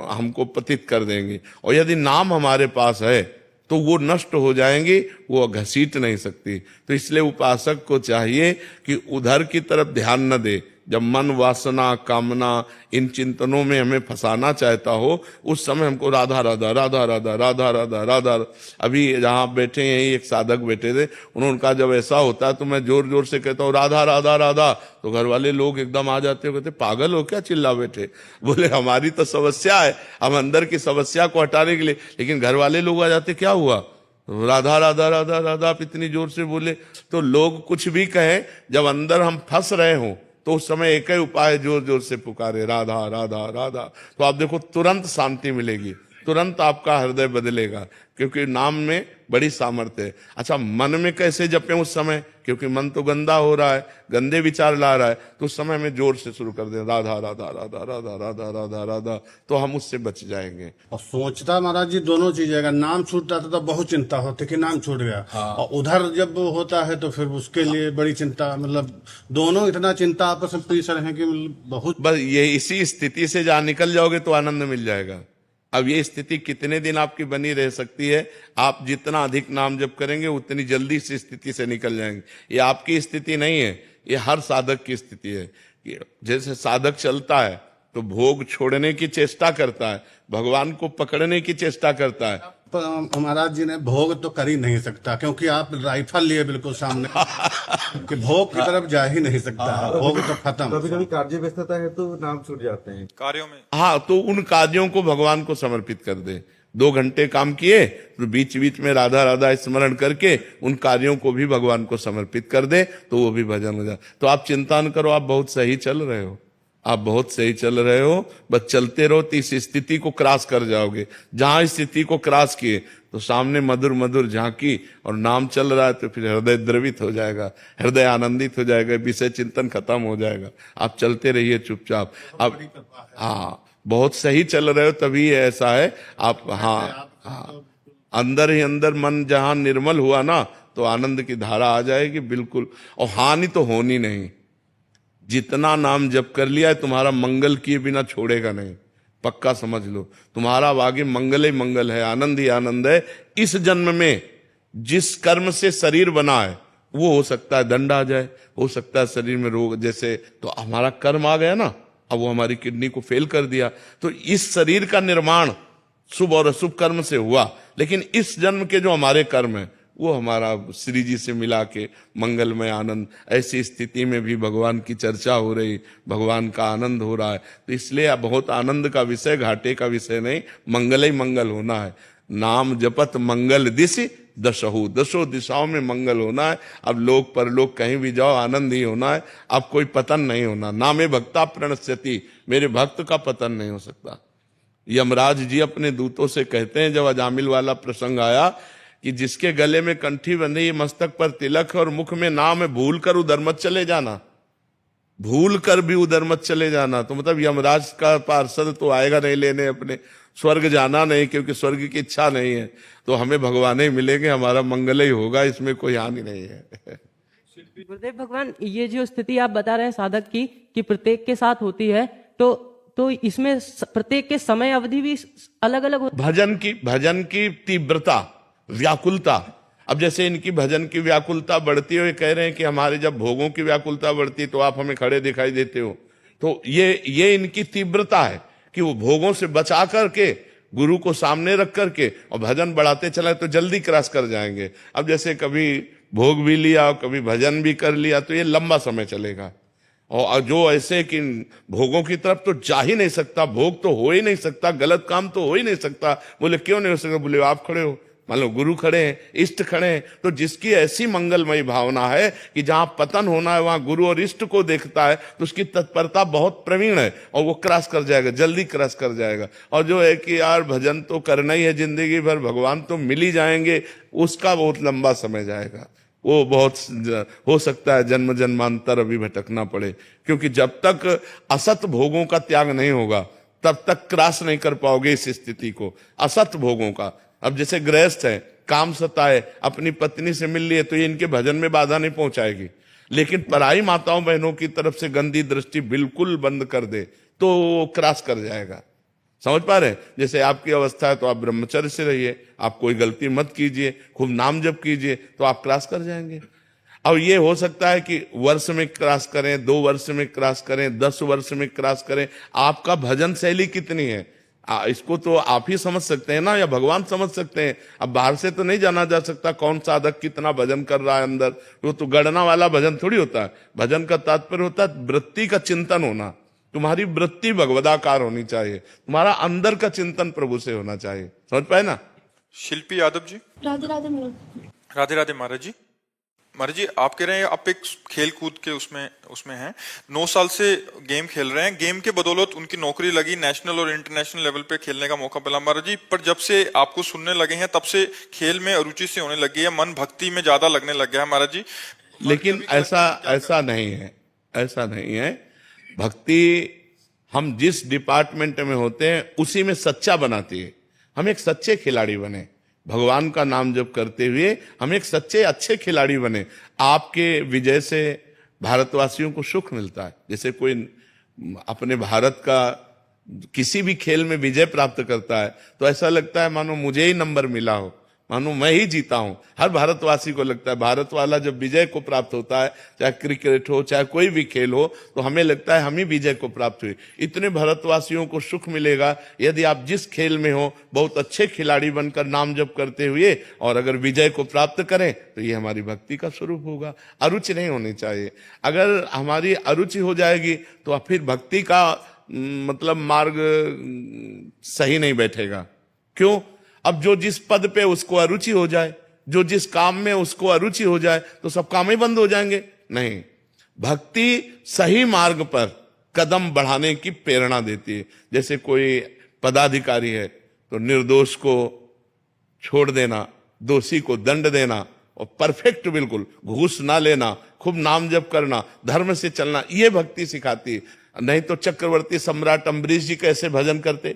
हमको पतित कर देंगे। और यदि नाम हमारे पास है तो वो नष्ट हो जाएंगी, वो घसीट नहीं सकती। तो इसलिए उपासक को चाहिए कि उधर की तरफ ध्यान न दे। जब मन, वासना, कामना इन चिंतनों में हमें फंसाना चाहता हो, उस समय हमको राधा राधा राधा राधा राधा राधा राधा। अभी जहाँ बैठे हैं एक साधक बैठे थे, उन्होंने कहा जब ऐसा होता है तो मैं जोर जोर से कहता हूँ राधा राधा राधा, तो घर वाले लोग एकदम आ जाते हो, कहते पागल हो क्या चिल्ला बैठे। बोले हमारी तो समस्या है, हम अंदर की समस्या को हटाने के लिए, लेकिन घर वाले लोग आ जाते, क्या हुआ, राधा राधा राधा राधा आप इतनी जोर से बोले। तो लोग कुछ भी कहें, जब अंदर हम फंस रहे हों तो उस समय एक ही उपाय, जोर जोर से पुकारे राधा राधा राधा। तो आप देखो तुरंत शांति मिलेगी, तुरंत आपका हृदय बदलेगा, क्योंकि नाम में बड़ी सामर्थ्य है। अच्छा, मन में कैसे जपें उस समय, क्योंकि मन तो गंदा हो रहा है, गंदे विचार ला रहा है, तो उस समय में जोर से शुरू कर दें राधा राधा राधा राधा राधा राधा राधा, तो हम उससे बच जाएंगे।
और सोचता महाराज जी दोनों चीजें, अगर नाम छूट जाता तो बहुत चिंता होती कि नाम छूट गया, और उधर जब होता है तो फिर उसके लिए बड़ी चिंता, मतलब दोनों इतना चिंता आपस में पीस रहे हैं कि बहुत।
बस ये इसी स्थिति से जहां निकल जाओगे तो आनंद मिल जाएगा। अब ये स्थिति कितने दिन आपकी बनी रह सकती है, आप जितना अधिक नाम जप करेंगे उतनी जल्दी इस स्थिति से निकल जाएंगे। ये आपकी स्थिति नहीं है, ये हर साधक की स्थिति है। कि जैसे साधक चलता है तो भोग छोड़ने की चेष्टा करता है, भगवान को पकड़ने की चेष्टा करता है।
महाराज जी ने भोग तो कर ही नहीं सकता, क्योंकि आप राइफल लिए बिल्कुल सामने कि भोग की तरफ जा ही नहीं सकता है, भोग तो खत्म।
कभी कभी कार्य व्यस्तता है तो नाम छूट जाते हैं
कार्यों में।
हाँ, तो उन कार्यों को भगवान को समर्पित कर दे। 2 घंटे काम किए तो बीच बीच में राधा राधा स्मरण करके उन कार्यों को भी भगवान को समर्पित कर दे, तो वो भी भजन हो जाए। तो आप चिंता न करो, आप बहुत सही चल रहे हो, आप बहुत सही चल रहे हो। बस चलते रहो तो इस स्थिति को क्रॉस कर जाओगे। जहां इस स्थिति को क्रॉस किए तो सामने मधुर मधुर झांकी और नाम चल रहा है, तो फिर हृदय द्रवित हो जाएगा, हृदय आनंदित हो जाएगा, विषय चिंतन खत्म हो जाएगा। आप चलते रहिए चुपचाप। आप हाँ बहुत सही चल रहे हो, तभी ऐसा है। आप हाँ, अंदर ही अंदर मन जहां निर्मल हुआ ना, तो आनंद की धारा आ जाएगी बिल्कुल। और हानि तो होनी नहीं। जितना नाम जप कर लिया है, तुम्हारा मंगल किए बिना छोड़ेगा नहीं, पक्का समझ लो। तुम्हारा आगे मंगल ही मंगल है, आनंद ही आनंद है। इस जन्म में जिस कर्म से शरीर बना है, वो हो सकता है दंड आ जाए, हो सकता है शरीर में रोग, जैसे तो हमारा कर्म आ गया ना, अब वो हमारी किडनी को फेल कर दिया। तो इस शरीर का निर्माण शुभ और अशुभ कर्म से हुआ, लेकिन इस जन्म के जो हमारे कर्म है वो हमारा श्री जी से मिला के मंगलमय आनंद। ऐसी स्थिति में भी भगवान की चर्चा हो रही, भगवान का आनंद हो रहा है। तो इसलिए बहुत आनंद का विषय, घाटे का विषय नहीं, मंगल ही मंगल होना है। नाम जपत मंगल दिशि दशहु, 10 दिशाओं में मंगल होना है। अब लोक परलोक कहीं भी जाओ आनंद ही होना है, अब कोई पतन नहीं होना। नामे भक्ता प्रणश्यति, मेरे भक्त का पतन नहीं हो सकता। यमराज जी अपने दूतों से कहते हैं, जब अजामिल वाला प्रसंग आया कि जिसके गले में कंठी बंधी, मस्तक पर तिलक और मुख में नाम है, भूल कर उधर मत चले जाना, भूल कर भी उधर मत चले जाना। तो मतलब यमराज का पार्षद तो आएगा नहीं लेने, अपने स्वर्ग जाना नहीं, क्योंकि स्वर्ग की इच्छा नहीं है। तो हमें भगवान ही मिलेंगे, हमारा मंगल ही होगा, इसमें कोई हानि नहीं है।
गुरुदेव भगवान, ये जो स्थिति आप बता रहे हैं साधक की कि प्रत्येक के साथ होती है, तो इसमें प्रत्येक के समय अवधि भी अलग अलग होती है।
भजन की तीव्रता, व्याकुलता। अब जैसे इनकी भजन की व्याकुलता बढ़ती है, कह रहे हैं कि हमारे जब भोगों की व्याकुलता बढ़ती है तो आप हमें खड़े दिखाई देते हो। तो ये इनकी तीव्रता है कि वो भोगों से बचा करके, गुरु को सामने रख करके और भजन बढ़ाते चले तो जल्दी क्रॉस कर जाएंगे। अब जैसे कभी भोग भी लिया और कभी भजन भी कर लिया तो ये लंबा समय चलेगा। और जो ऐसे कि भोगों की तरफ तो जा ही नहीं सकता, भोग तो हो ही नहीं सकता, गलत काम तो हो ही नहीं सकता। बोले क्यों नहीं हो सकता? बोले आप खड़े हो, मान लो गुरु खड़े हैं, इष्ट खड़े हैं, तो जिसकी ऐसी मंगलमयी भावना है कि जहां पतन होना है वहां गुरु और इष्ट को देखता है, तो उसकी तत्परता बहुत प्रवीण है और वो क्रॉस कर जाएगा, जल्दी क्रॉस कर जाएगा। और जो है कि यार भजन तो करना ही है जिंदगी भर, भगवान तो मिल ही जाएंगे, उसका बहुत लंबा समय जाएगा। वो बहुत हो सकता है जन्म जन्मांतर अभी भटकना पड़े, क्योंकि जब तक असत भोगों का त्याग नहीं होगा तब तक क्रॉस नहीं कर पाओगे इस स्थिति को, असत भोगों का। अब जैसे गृहस्थ है, काम सताए, अपनी पत्नी से मिल लिए तो ये इनके भजन में बाधा नहीं पहुंचाएगी, लेकिन पराई माताओं बहनों की तरफ से गंदी दृष्टि बिल्कुल बंद कर दे तो क्रॉस कर जाएगा। समझ पा रहे हैं? जैसे आपकी अवस्था है तो आप ब्रह्मचर्य से रहिए, आप कोई गलती मत कीजिए, खूब नाम जप कीजिए, तो आप क्रॉस कर जाएंगे। अब ये हो सकता है कि वर्ष में क्रॉस करें, 2 वर्ष में क्रॉस करें, 10 वर्ष में क्रॉस करें, आपका भजन शैली कितनी है इसको तो आप ही समझ सकते हैं ना, या भगवान समझ सकते हैं। अब बाहर से तो नहीं जाना जा सकता कौन साधक कितना भजन कर रहा है अंदर, वो तो गणना वाला भजन थोड़ी होता है। भजन का तात्पर्य होता है वृत्ति का चिंतन होना, तुम्हारी वृत्ति भगवदाकार होनी चाहिए, तुम्हारा अंदर का चिंतन प्रभु से होना चाहिए। समझ पाए ना?
शिल्पी यादव जी।
राधे राधे
राधे राधे महाराज जी। महाराज जी, आप कह रहे हैं आप एक खेल कूद के उसमें हैं, 9 साल से गेम खेल रहे हैं, गेम के बदौलत उनकी नौकरी लगी, नेशनल और इंटरनेशनल लेवल पे खेलने का मौका मिला महाराज जी। पर जब से आपको सुनने लगे हैं तब से खेल में अरुचि से होने लगी है, मन भक्ति में ज्यादा लगने लग गया है महाराज जी।
लेकिन ऐसा नहीं है, ऐसा नहीं है। भक्ति हम जिस डिपार्टमेंट में होते हैं उसी में सच्चा बनाती है। हम एक सच्चे खिलाड़ी बने, भगवान का नाम जप करते हुए हम एक सच्चे अच्छे खिलाड़ी बने। आपके विजय से भारतवासियों को सुख मिलता है। जैसे कोई अपने भारत का किसी भी खेल में विजय प्राप्त करता है तो ऐसा लगता है मानो मुझे ही नंबर मिला हो, मानो मैं ही जीता हूं। हर भारतवासी को लगता है, भारत वाला जब विजय को प्राप्त होता है, चाहे क्रिकेट हो चाहे कोई भी खेल हो, तो हमें लगता है हम ही विजय को प्राप्त हुए। इतने भारतवासियों को सुख मिलेगा यदि आप जिस खेल में हो बहुत अच्छे खिलाड़ी बनकर नाम जप करते हुए और अगर विजय को प्राप्त करें तो ये हमारी भक्ति का स्वरूप होगा। अरुचि नहीं होनी चाहिए। अगर हमारी अरुचि हो जाएगी तो फिर भक्ति का मतलब मार्ग सही नहीं बैठेगा। क्यों? अब जो जिस पद पे उसको अरुचि हो जाए, जो जिस काम में उसको अरुचि हो जाए तो सब काम ही बंद हो जाएंगे? नहीं, भक्ति सही मार्ग पर कदम बढ़ाने की प्रेरणा देती है। जैसे कोई पदाधिकारी है तो निर्दोष को छोड़ देना, दोषी को दंड देना और परफेक्ट बिल्कुल घूस ना लेना, खूब नाम जप करना, धर्म से चलना, ये भक्ति सिखाती है। नहीं तो चक्रवर्ती सम्राट अम्बरीश जी कैसे भजन करते,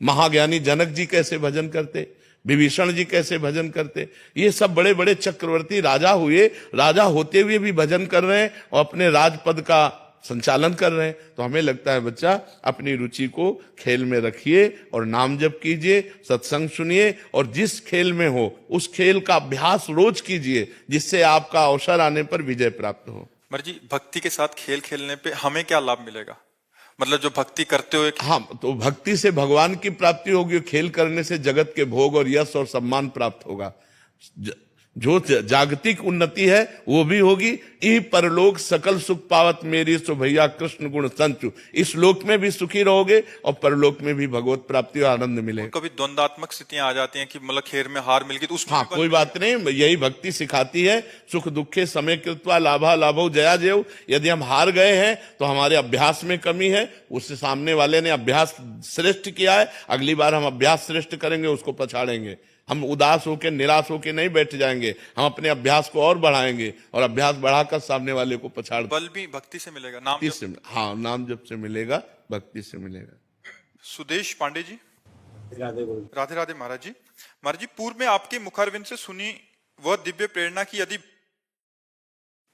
महाज्ञानी जनक जी कैसे भजन करते, विभीषण जी कैसे भजन करते, ये सब बड़े बड़े चक्रवर्ती राजा हुए, राजा होते हुए भी भजन कर रहे हैं और अपने राजपद का संचालन कर रहे हैं। तो हमें लगता है बच्चा अपनी रुचि को खेल में रखिए और नाम जप कीजिए, सत्संग सुनिए और जिस खेल में हो उस खेल का अभ्यास रोज कीजिए, जिससे आपका अवसर आने पर विजय प्राप्त हो।
महाराज जी, भक्ति के साथ खेल खेलने पे हमें क्या लाभ मिलेगा? मतलब जो भक्ति करते हुए
हाँ, तो भक्ति से भगवान की प्राप्ति होगी, खेल करने से जगत के भोग और यश और सम्मान प्राप्त होगा। जो जागतिक उन्नति है वो भी होगी। ई परलोक सकल सुख पावत मेरी सो भैया कृष्ण गुण संचु, इस लोक में भी सुखी रहोगे और परलोक में भी भगवत प्राप्ति और आनंद मिलेगा।
कभी द्वंदात्मक स्थितियां आ जाती हैं कि मतलब खेल में हार मिल गई तो उसमें
हाँ, कोई बात नहीं, यही भक्ति सिखाती है। सुख दुखे समय कृत्वा लाभा लाभो जया जय। यदि हम हार गए हैं तो हमारे अभ्यास में कमी है, उससे सामने वाले ने अभ्यास श्रेष्ठ किया है, अगली बार हम अभ्यास श्रेष्ठ करेंगे, उसको पछाड़ेंगे। हम उदास होकर निराश होकर नहीं बैठ जाएंगे, हम अपने अभ्यास को और बढ़ाएंगे और अभ्यास बढ़ाकर सामने वाले को पछाड़।
बल भी भक्ति से मिलेगा, नाम
से, हाँ, नाम जप से मिलेगा, भक्ति से मिलेगा।
सुदेश पांडे जी। राधे राधे महाराज जी। महाराज जी, पूर्व में आपके मुखारविंद से सुनी वह दिव्य प्रेरणा की यदि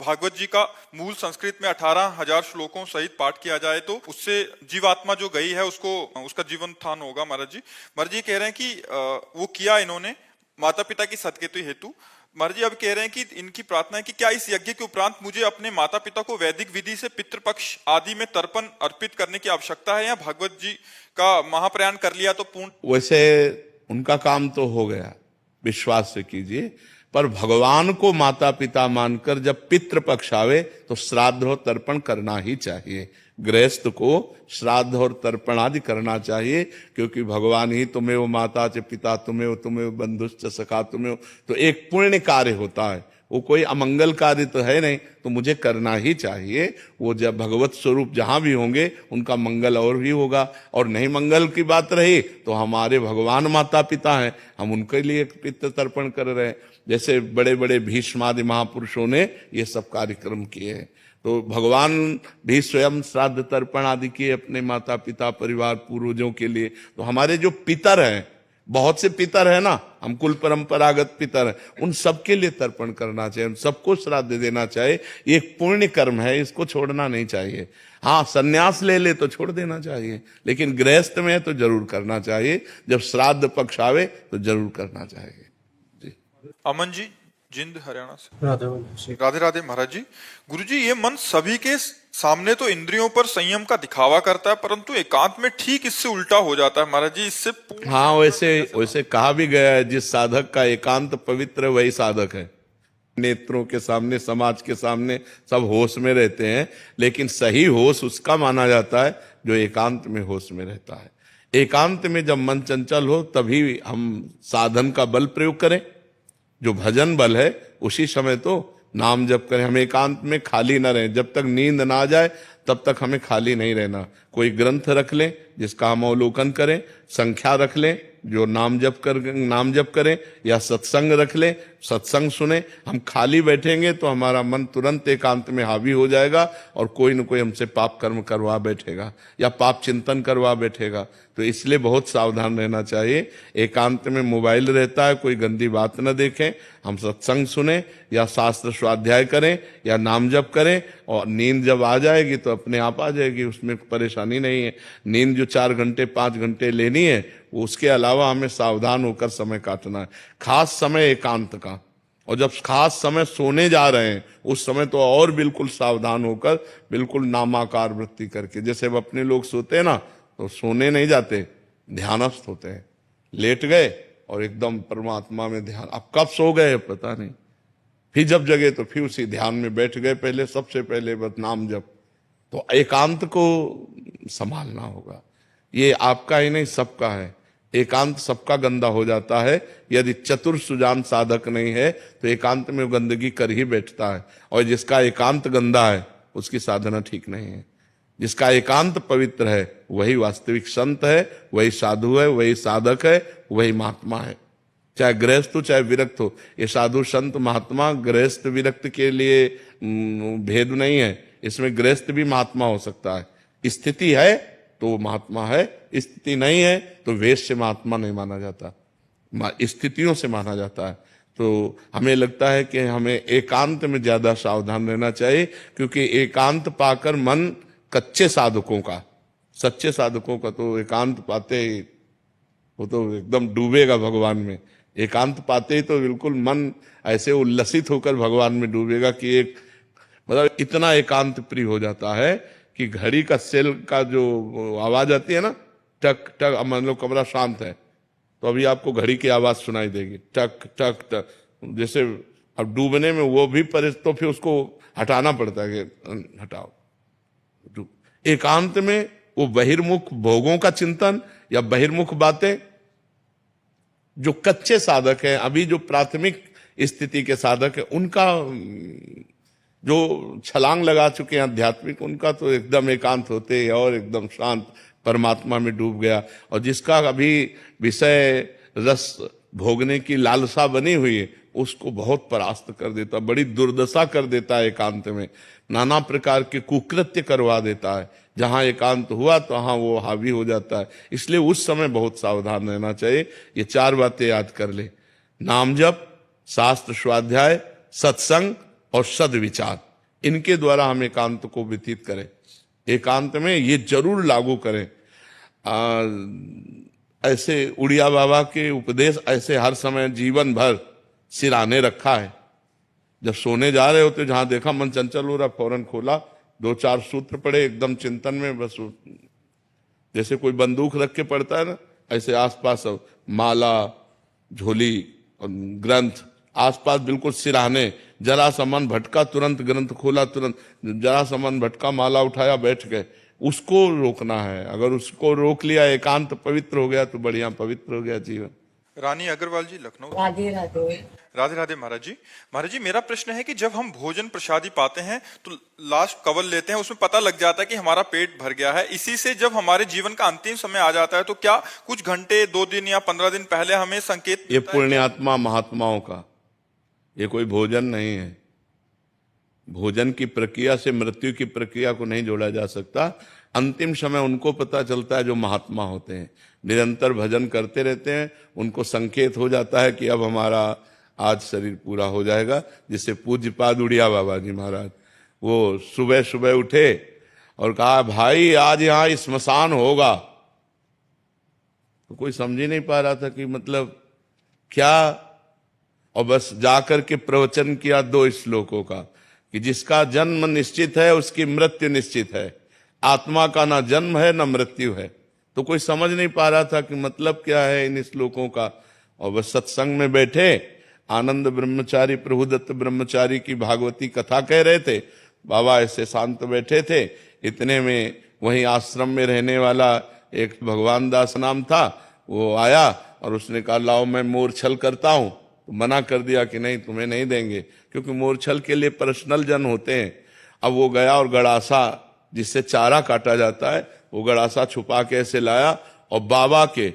भागवत जी का मूल संस्कृत में 18,000 श्लोकों सहित पाठ किया जाए तो उससे जीवात्मा जो गई है उसका जीवन उत्थान होगा। महाराज जी कह रहे हैं कि वो किया इन्होंने माता पिता की सदकेतु हेतु। महाराज जी अब कह रहे हैं कि इनकी प्रार्थना है कि क्या इस यज्ञ के उपरांत मुझे अपने माता पिता को वैदिक विधि से पितृपक्ष आदि में तर्पण अर्पित करने की आवश्यकता है, या भागवत जी का महाप्रयाण कर लिया तो पूर्ण?
वैसे उनका काम तो हो गया, विश्वास से कीजिए, पर भगवान को माता पिता मानकर जब पितृपक्ष आवे तो श्राद्ध और तर्पण करना ही चाहिए। गृहस्थ को श्राद्ध और तर्पण आदि करना चाहिए, क्योंकि भगवान ही तुम्हें माता च पिता तुम्हें बंधुश्च सखा तुम्हें, तो एक पुण्य कार्य होता है, वो कोई अमंगल कार्य तो है नहीं, तो मुझे करना ही चाहिए। वो जब भगवत स्वरूप जहां भी होंगे उनका मंगल और भी होगा। और नहीं मंगल की बात रही तो हमारे भगवान माता पिता हैं, हम उनके लिए पितृ तर्पण कर रहे हैं। जैसे बड़े बड़े भीष्मादि महापुरुषों ने ये सब कार्यक्रम किए हैं, तो भगवान भी स्वयं श्राद्ध तर्पण आदि किए अपने माता पिता परिवार पूर्वजों के लिए। तो हमारे जो पितर हैं, बहुत से पितर है ना, हम कुल परंपरागत पितर हैं, उन सबके लिए तर्पण करना चाहिए, उन सबको श्राद्ध देना चाहिए। ये एक पुण्य कर्म है, इसको छोड़ना नहीं चाहिए। हाँ, सन्यास ले ले तो छोड़ देना चाहिए, लेकिन गृहस्थ में है तो जरूर करना चाहिए। जब श्राद्ध पक्ष आवे तो जरूर करना चाहिए।
अमन जी, जिंद हरियाणा से। राधे राधे महाराज जी। गुरु जी, ये मन सभी के सामने तो इंद्रियों पर संयम का दिखावा करता है, परंतु एकांत में ठीक इससे उल्टा हो जाता है महाराज जी। इससे
हाँ, वैसे कहा भी गया है, जिस साधक का एकांत पवित्र है वही साधक है। नेत्रों के सामने, समाज के सामने सब होश में रहते हैं, लेकिन सही होश उसका माना जाता है जो एकांत में होश में रहता है। एकांत में जब मन चंचल हो तभी हम साधन का बल प्रयोग करें, जो भजन बल है उसी समय तो नाम जप करें। हम एकांत में खाली न रहें, जब तक नींद ना जाए तब तक हमें खाली नहीं रहना। कोई ग्रंथ रख लें जिसका हम अवलोकन करें, संख्या रख लें जो नाम जप करें, या सत्संग रख लें, सत्संग सुने। हम खाली बैठेंगे तो हमारा मन तुरंत एकांत में हावी हो जाएगा और कोई न कोई हमसे पाप कर्म करवा बैठेगा या पाप चिंतन करवा बैठेगा। तो इसलिए बहुत सावधान रहना चाहिए। एकांत में मोबाइल रहता है, कोई गंदी बात न देखें, हम सत्संग सुने या शास्त्र स्वाध्याय करें या नाम जप करें। और नींद जब आ जाएगी तो अपने आप आ जाएगी, उसमें परेशानी नहीं है। नींद जो 4 घंटे 5 घंटे लेनी है, उसके अलावा हमें सावधान होकर समय काटना है। खास समय एकांत का, और जब खास समय सोने जा रहे हैं उस समय तो और बिल्कुल सावधान होकर, बिल्कुल नामाकार वृत्ति करके। जैसे अब अपने लोग सोते हैं ना, तो सोने नहीं जाते, ध्यानस्थ होते हैं। लेट गए और एकदम परमात्मा में ध्यान, अब कब सो गए पता नहीं, फिर जब जगे तो फिर उसी ध्यान में बैठ गए। पहले सबसे पहले बस नाम जप। तो एकांत को संभालना होगा, ये आपका ही नहीं सबका है। एकांत सबका गंदा हो जाता है। यदि चतुर सुजान साधक नहीं है तो एकांत में गंदगी कर ही बैठता है। और जिसका एकांत गंदा है उसकी साधना ठीक नहीं है। जिसका एकांत पवित्र है वही वास्तविक संत है, वही साधु है, वही साधक है, वही महात्मा है। चाहे गृहस्थ हो चाहे विरक्त हो, ये साधु संत महात्मा गृहस्थ विरक्त के लिए भेद नहीं है। इसमें गृहस्थ भी महात्मा हो सकता है। स्थिति है तो महात्मा है, स्थिति नहीं है तो वेश से महात्मा नहीं माना जाता, स्थितियों से माना जाता है। तो हमें लगता है कि हमें एकांत में ज्यादा सावधान रहना चाहिए, क्योंकि एकांत पाकर मन कच्चे साधकों का, सच्चे साधकों का तो एकांत पाते ही वो तो एकदम डूबेगा भगवान में। एकांत पाते ही तो बिल्कुल मन ऐसे उल्लसित होकर भगवान में डूबेगा कि एक मतलब इतना एकांत प्रिय हो जाता है कि घड़ी का सेल का जो आवाज आती है ना, टक टक, मान लो कमरा शांत है तो अभी आपको घड़ी की आवाज सुनाई देगी, टक टक टक। जैसे अब डूबने में वो भी तो फिर उसको हटाना पड़ता है कि हटाओ। एकांत में वो बहिर्मुख भोगों का चिंतन या बहिर्मुख बातें, जो कच्चे साधक हैं, अभी जो प्राथमिक स्थिति के साधक है, उनका जो छलांग लगा चुके हैं आध्यात्मिक, उनका तो एकदम एकांत होते और एकदम शांत परमात्मा में डूब गया। और जिसका अभी विषय रस भोगने की लालसा बनी हुई है उसको बहुत परास्त कर देता, बड़ी दुर्दशा कर देता है। एकांत में नाना प्रकार के कुकृत्य करवा देता है। जहां एकांत हुआ तो वहां वो हावी हो जाता है। इसलिए उस समय बहुत सावधान रहना चाहिए। ये 4 बातें याद कर ले, नाम जप, शास्त्र स्वाध्याय, सत्संग और सद्विचार, इनके द्वारा हम एकांत को व्यतीत करें। एकांत में ये जरूर लागू करें। ऐसे उड़िया बाबा के उपदेश ऐसे हर समय जीवन भर सिराने रखा है। जब सोने जा रहे होते, जहां देखा मन चंचल हो रहा, फौरन खोला, 2-4 सूत्र पढ़े, एकदम चिंतन में बस। जैसे कोई बंदूक रख के पढ़ता है ना, ऐसे आसपास माला, झोली और ग्रंथ आसपास बिल्कुल सिराने। जरा सा मन भटका, तुरंत ग्रंथ खोला, तुरंत जरा सा मन भटका, माला उठाया, बैठ गए। उसको रोकना है। अगर उसको रोक लिया, एकांत पवित्र हो गया तो बढ़िया पवित्र हो गया जीवन।
रानी अग्रवाल जी, लखनऊ।
राधे राधे।
राधे राधे महाराज जी। महाराज जी, मेरा प्रश्न है कि जब हम भोजन प्रसादी पाते हैं तो लास्ट कवल लेते हैं, उसमें पता लग जाता है कि हमारा पेट भर गया है। इसी से जब हमारे जीवन का अंतिम समय आ जाता है तो क्या कुछ घंटे, 2 दिन या 15 दिन पहले हमें संकेत
ये पुण्यात्मा महात्माओं का, ये कोई भोजन नहीं है। भोजन की प्रक्रिया से मृत्यु की प्रक्रिया को नहीं जोड़ा जा सकता। अंतिम समय उनको पता चलता है जो महात्मा होते हैं, निरंतर भजन करते रहते हैं, उनको संकेत हो जाता है कि अब हमारा आज शरीर पूरा हो जाएगा। जिससे पूज्यपाद उड़िया बाबा जी महाराज, वो सुबह सुबह उठे और कहा भाई आज यहाँ स्मशान होगा। तो कोई समझ ही नहीं पा रहा था कि मतलब क्या, और बस जाकर के प्रवचन किया 2 श्लोकों का कि जिसका जन्म निश्चित है उसकी मृत्यु निश्चित है, आत्मा का ना जन्म है ना मृत्यु है। तो कोई समझ नहीं पा रहा था कि मतलब क्या है इन श्लोकों का। और बस सत्संग में बैठे, आनंद ब्रह्मचारी प्रभुदत्त ब्रह्मचारी की भागवती कथा कह रहे थे, बाबा ऐसे शांत बैठे थे। इतने में वहीं आश्रम में रहने वाला एक भगवान दास नाम था, वो आया और उसने कहा लाओ मैं मोरछल करता हूं। तो मना कर दिया कि नहीं तुम्हें नहीं देंगे, क्योंकि मोरछल के लिए पर्सनल जन होते हैं। अब वो गया और गड़ासा जिससे चारा काटा जाता है, वो गड़ासा छुपा के ऐसे लाया और बाबा के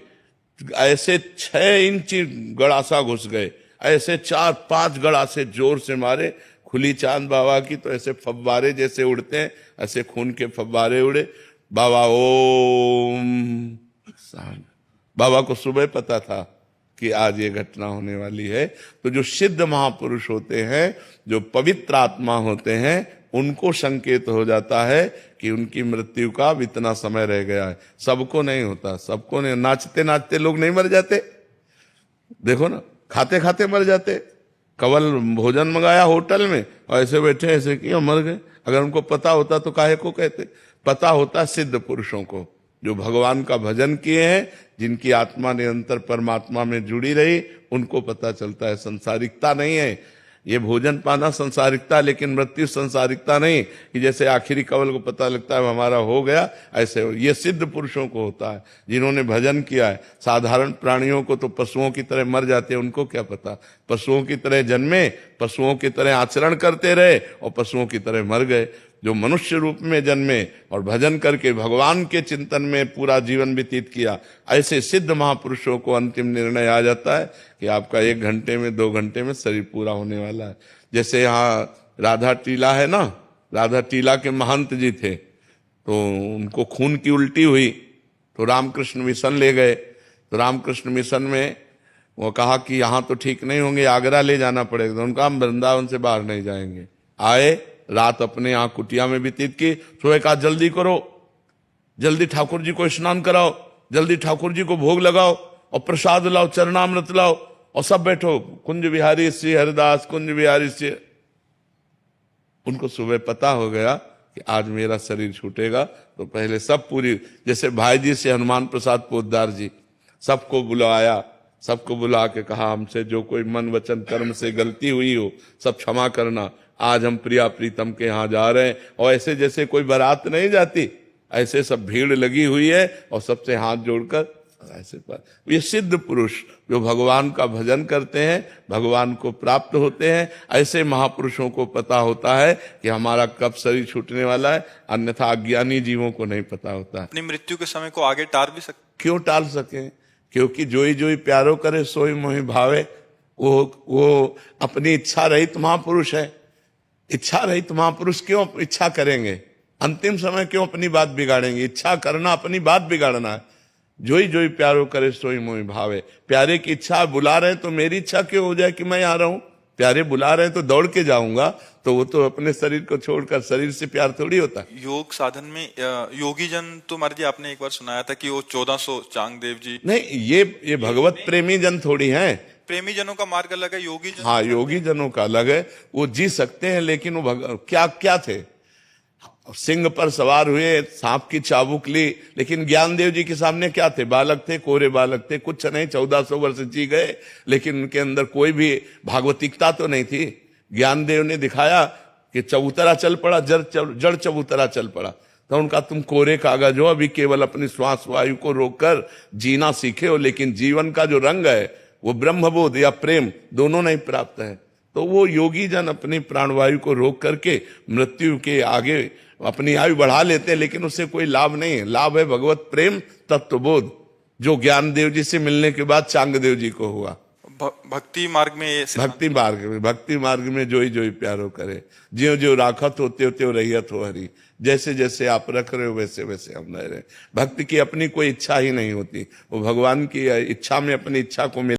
ऐसे 6 इंच गड़ासा घुस गए, ऐसे 4-5 गड़ासे जोर से मारे। खुली चांद बाबा की तो ऐसे फव्वारे जैसे उड़ते हैं, ऐसे खून के फव्वारे उड़े। बाबा ओम। बाबा को सुबह पता था कि आज ये घटना होने वाली है। तो जो सिद्ध महापुरुष होते हैं, जो पवित्र आत्मा होते हैं, उनको संकेत हो जाता है कि उनकी मृत्यु का इतना समय रह गया है। सबको नहीं होता, सबको नहीं। नाचते नाचते लोग नहीं मर जाते, देखो ना, खाते खाते मर जाते। कवल भोजन मंगाया होटल में और ऐसे बैठे ऐसे किया मर गए। अगर उनको पता होता तो काहे को कहते। पता होता सिद्ध पुरुषों को, जो भगवान का भजन किए हैं, जिनकी आत्मा निरंतर परमात्मा में जुड़ी रही, उनको पता चलता है। संसारिकता नहीं है ये भोजन पाना, संसारिकता, लेकिन मृत्यु संसारिकता नहीं कि जैसे आखिरी कवल को पता लगता है हमारा हो गया, ऐसे ये सिद्ध पुरुषों को होता है जिन्होंने भजन किया है। साधारण प्राणियों को तो पशुओं की तरह मर जाते हैं, उनको क्या पता। पशुओं की तरह जन्मे, पशुओं की तरह आचरण करते रहे और पशुओं की तरह मर गए। जो मनुष्य रूप में जन्मे और भजन करके भगवान के चिंतन में पूरा जीवन व्यतीत किया, ऐसे सिद्ध महापुरुषों को अंतिम निर्णय आ जाता है कि आपका 1 घंटे में 2 घंटे में शरीर पूरा होने वाला है। जैसे यहाँ राधा टीला है ना, राधा टीला के महंत जी थे, तो उनको खून की उल्टी हुई तो रामकृष्ण मिशन ले गए। तो रामकृष्ण मिशन में वो कहा कि यहाँ तो ठीक नहीं होंगे, आगरा ले जाना पड़ेगा। तो उनका हम वृंदावन से बाहर नहीं जाएंगे। आए, रात अपने यहाँ कुटिया में व्यतीत की। सुबह कहा जल्दी करो, जल्दी ठाकुर जी को स्नान कराओ, जल्दी ठाकुर जी को भोग लगाओ और प्रसाद लाओ, चरणामृत लाओ और सब बैठो। कुंज बिहारी श्री हरिदास, कुंज बिहारी श्री। उनको सुबह पता हो गया कि आज मेरा शरीर छूटेगा। तो पहले सब पूरी, जैसे भाई जी से हनुमान प्रसाद पोद्दार जी, सबको बुलाया, सबको बुला के कहा हमसे जो कोई मन वचन कर्म से गलती हुई हो सब क्षमा करना। आज हम प्रिया प्रीतम के यहाँ जा रहे हैं। और ऐसे जैसे कोई बारात नहीं जाती, ऐसे सब भीड़ लगी हुई है और सबसे हाथ जोड़कर ऐसे पर। ये सिद्ध पुरुष जो भगवान का भजन करते हैं, भगवान को प्राप्त होते हैं, ऐसे महापुरुषों को पता होता है कि हमारा कब शरीर छूटने वाला है। अन्यथा अज्ञानी जीवों को नहीं पता होता है।
अपनी मृत्यु के समय को आगे टाल भी सकते।
क्यों टाल सके? क्योंकि जोई जोई प्यारो करे सोई मोहि भावे। वो अपनी इच्छा रहित महापुरुष है। इच्छा रहित महापुरुष क्यों इच्छा करेंगे? अंतिम समय क्यों अपनी बात बिगाड़ेंगे? इच्छा करना अपनी बात बिगाड़ना है। जोई जोई प्यारो करे सोई मोहि भावे। प्यारे की इच्छा बुला रहे हैं तो मेरी इच्छा क्यों हो जाए कि मैं यहाँ रहूं? प्यारे बुला रहे हैं तो दौड़ के जाऊंगा। तो वो तो अपने शरीर को छोड़कर, शरीर से प्यार थोड़ी होता है।
योग साधन में योगी जन तो महाराज जी आपने एक बार सुनाया था कि वो 1400 चांगदेव जी।
नहीं, ये भगवत प्रेमी जन थोड़ी हैं।
प्रेमी जनों का मार्ग अलग है, योगी जन।
हाँ, योगी जनों का अलग है। वो जी सकते हैं, लेकिन वो क्या क्या थे? सिंह पर सवार हुए, सांप की चाबुक ली, लेकिन ज्ञानदेव जी के सामने क्या थे? बालक थे, कोरे बालक थे, कुछ नहीं। 1400 वर्ष जी गए, लेकिन उनके अंदर कोई भी भागवतिकता तो नहीं थी। ज्ञानदेव ने दिखाया कि चबूतरा चल पड़ा, जड़ चबूतरा चल पड़ा। तो उनका तुम कोरे कागज हो, अभी केवल अपनी श्वास वायु को रोककर जीना सीखे हो, लेकिन जीवन का जो रंग है वो ब्रह्मबोध या प्रेम दोनों नहीं प्राप्त है। तो वो योगी जन अपनी प्राणवायु को रोक करके मृत्यु के आगे अपनी आयु बढ़ा लेते हैं, लेकिन उससे कोई लाभ नहीं है। लाभ है भगवत प्रेम तत्वबोध, जो ज्ञानदेव जी से मिलने के बाद चांगदेव जी को हुआ।
भक्ति मार्ग में ये सिद्धांत-
भक्ति मार्ग में जोई जोई प्यारो करे, ज्यो ज्यो राखत हो त्यों त्यों रहियत हो हरि। जैसे जैसे आप रख रहे हो वैसे वैसे हम रह रहे हैं। भक्ति की अपनी कोई इच्छा ही नहीं होती, वो भगवान की इच्छा में अपनी इच्छा को मिल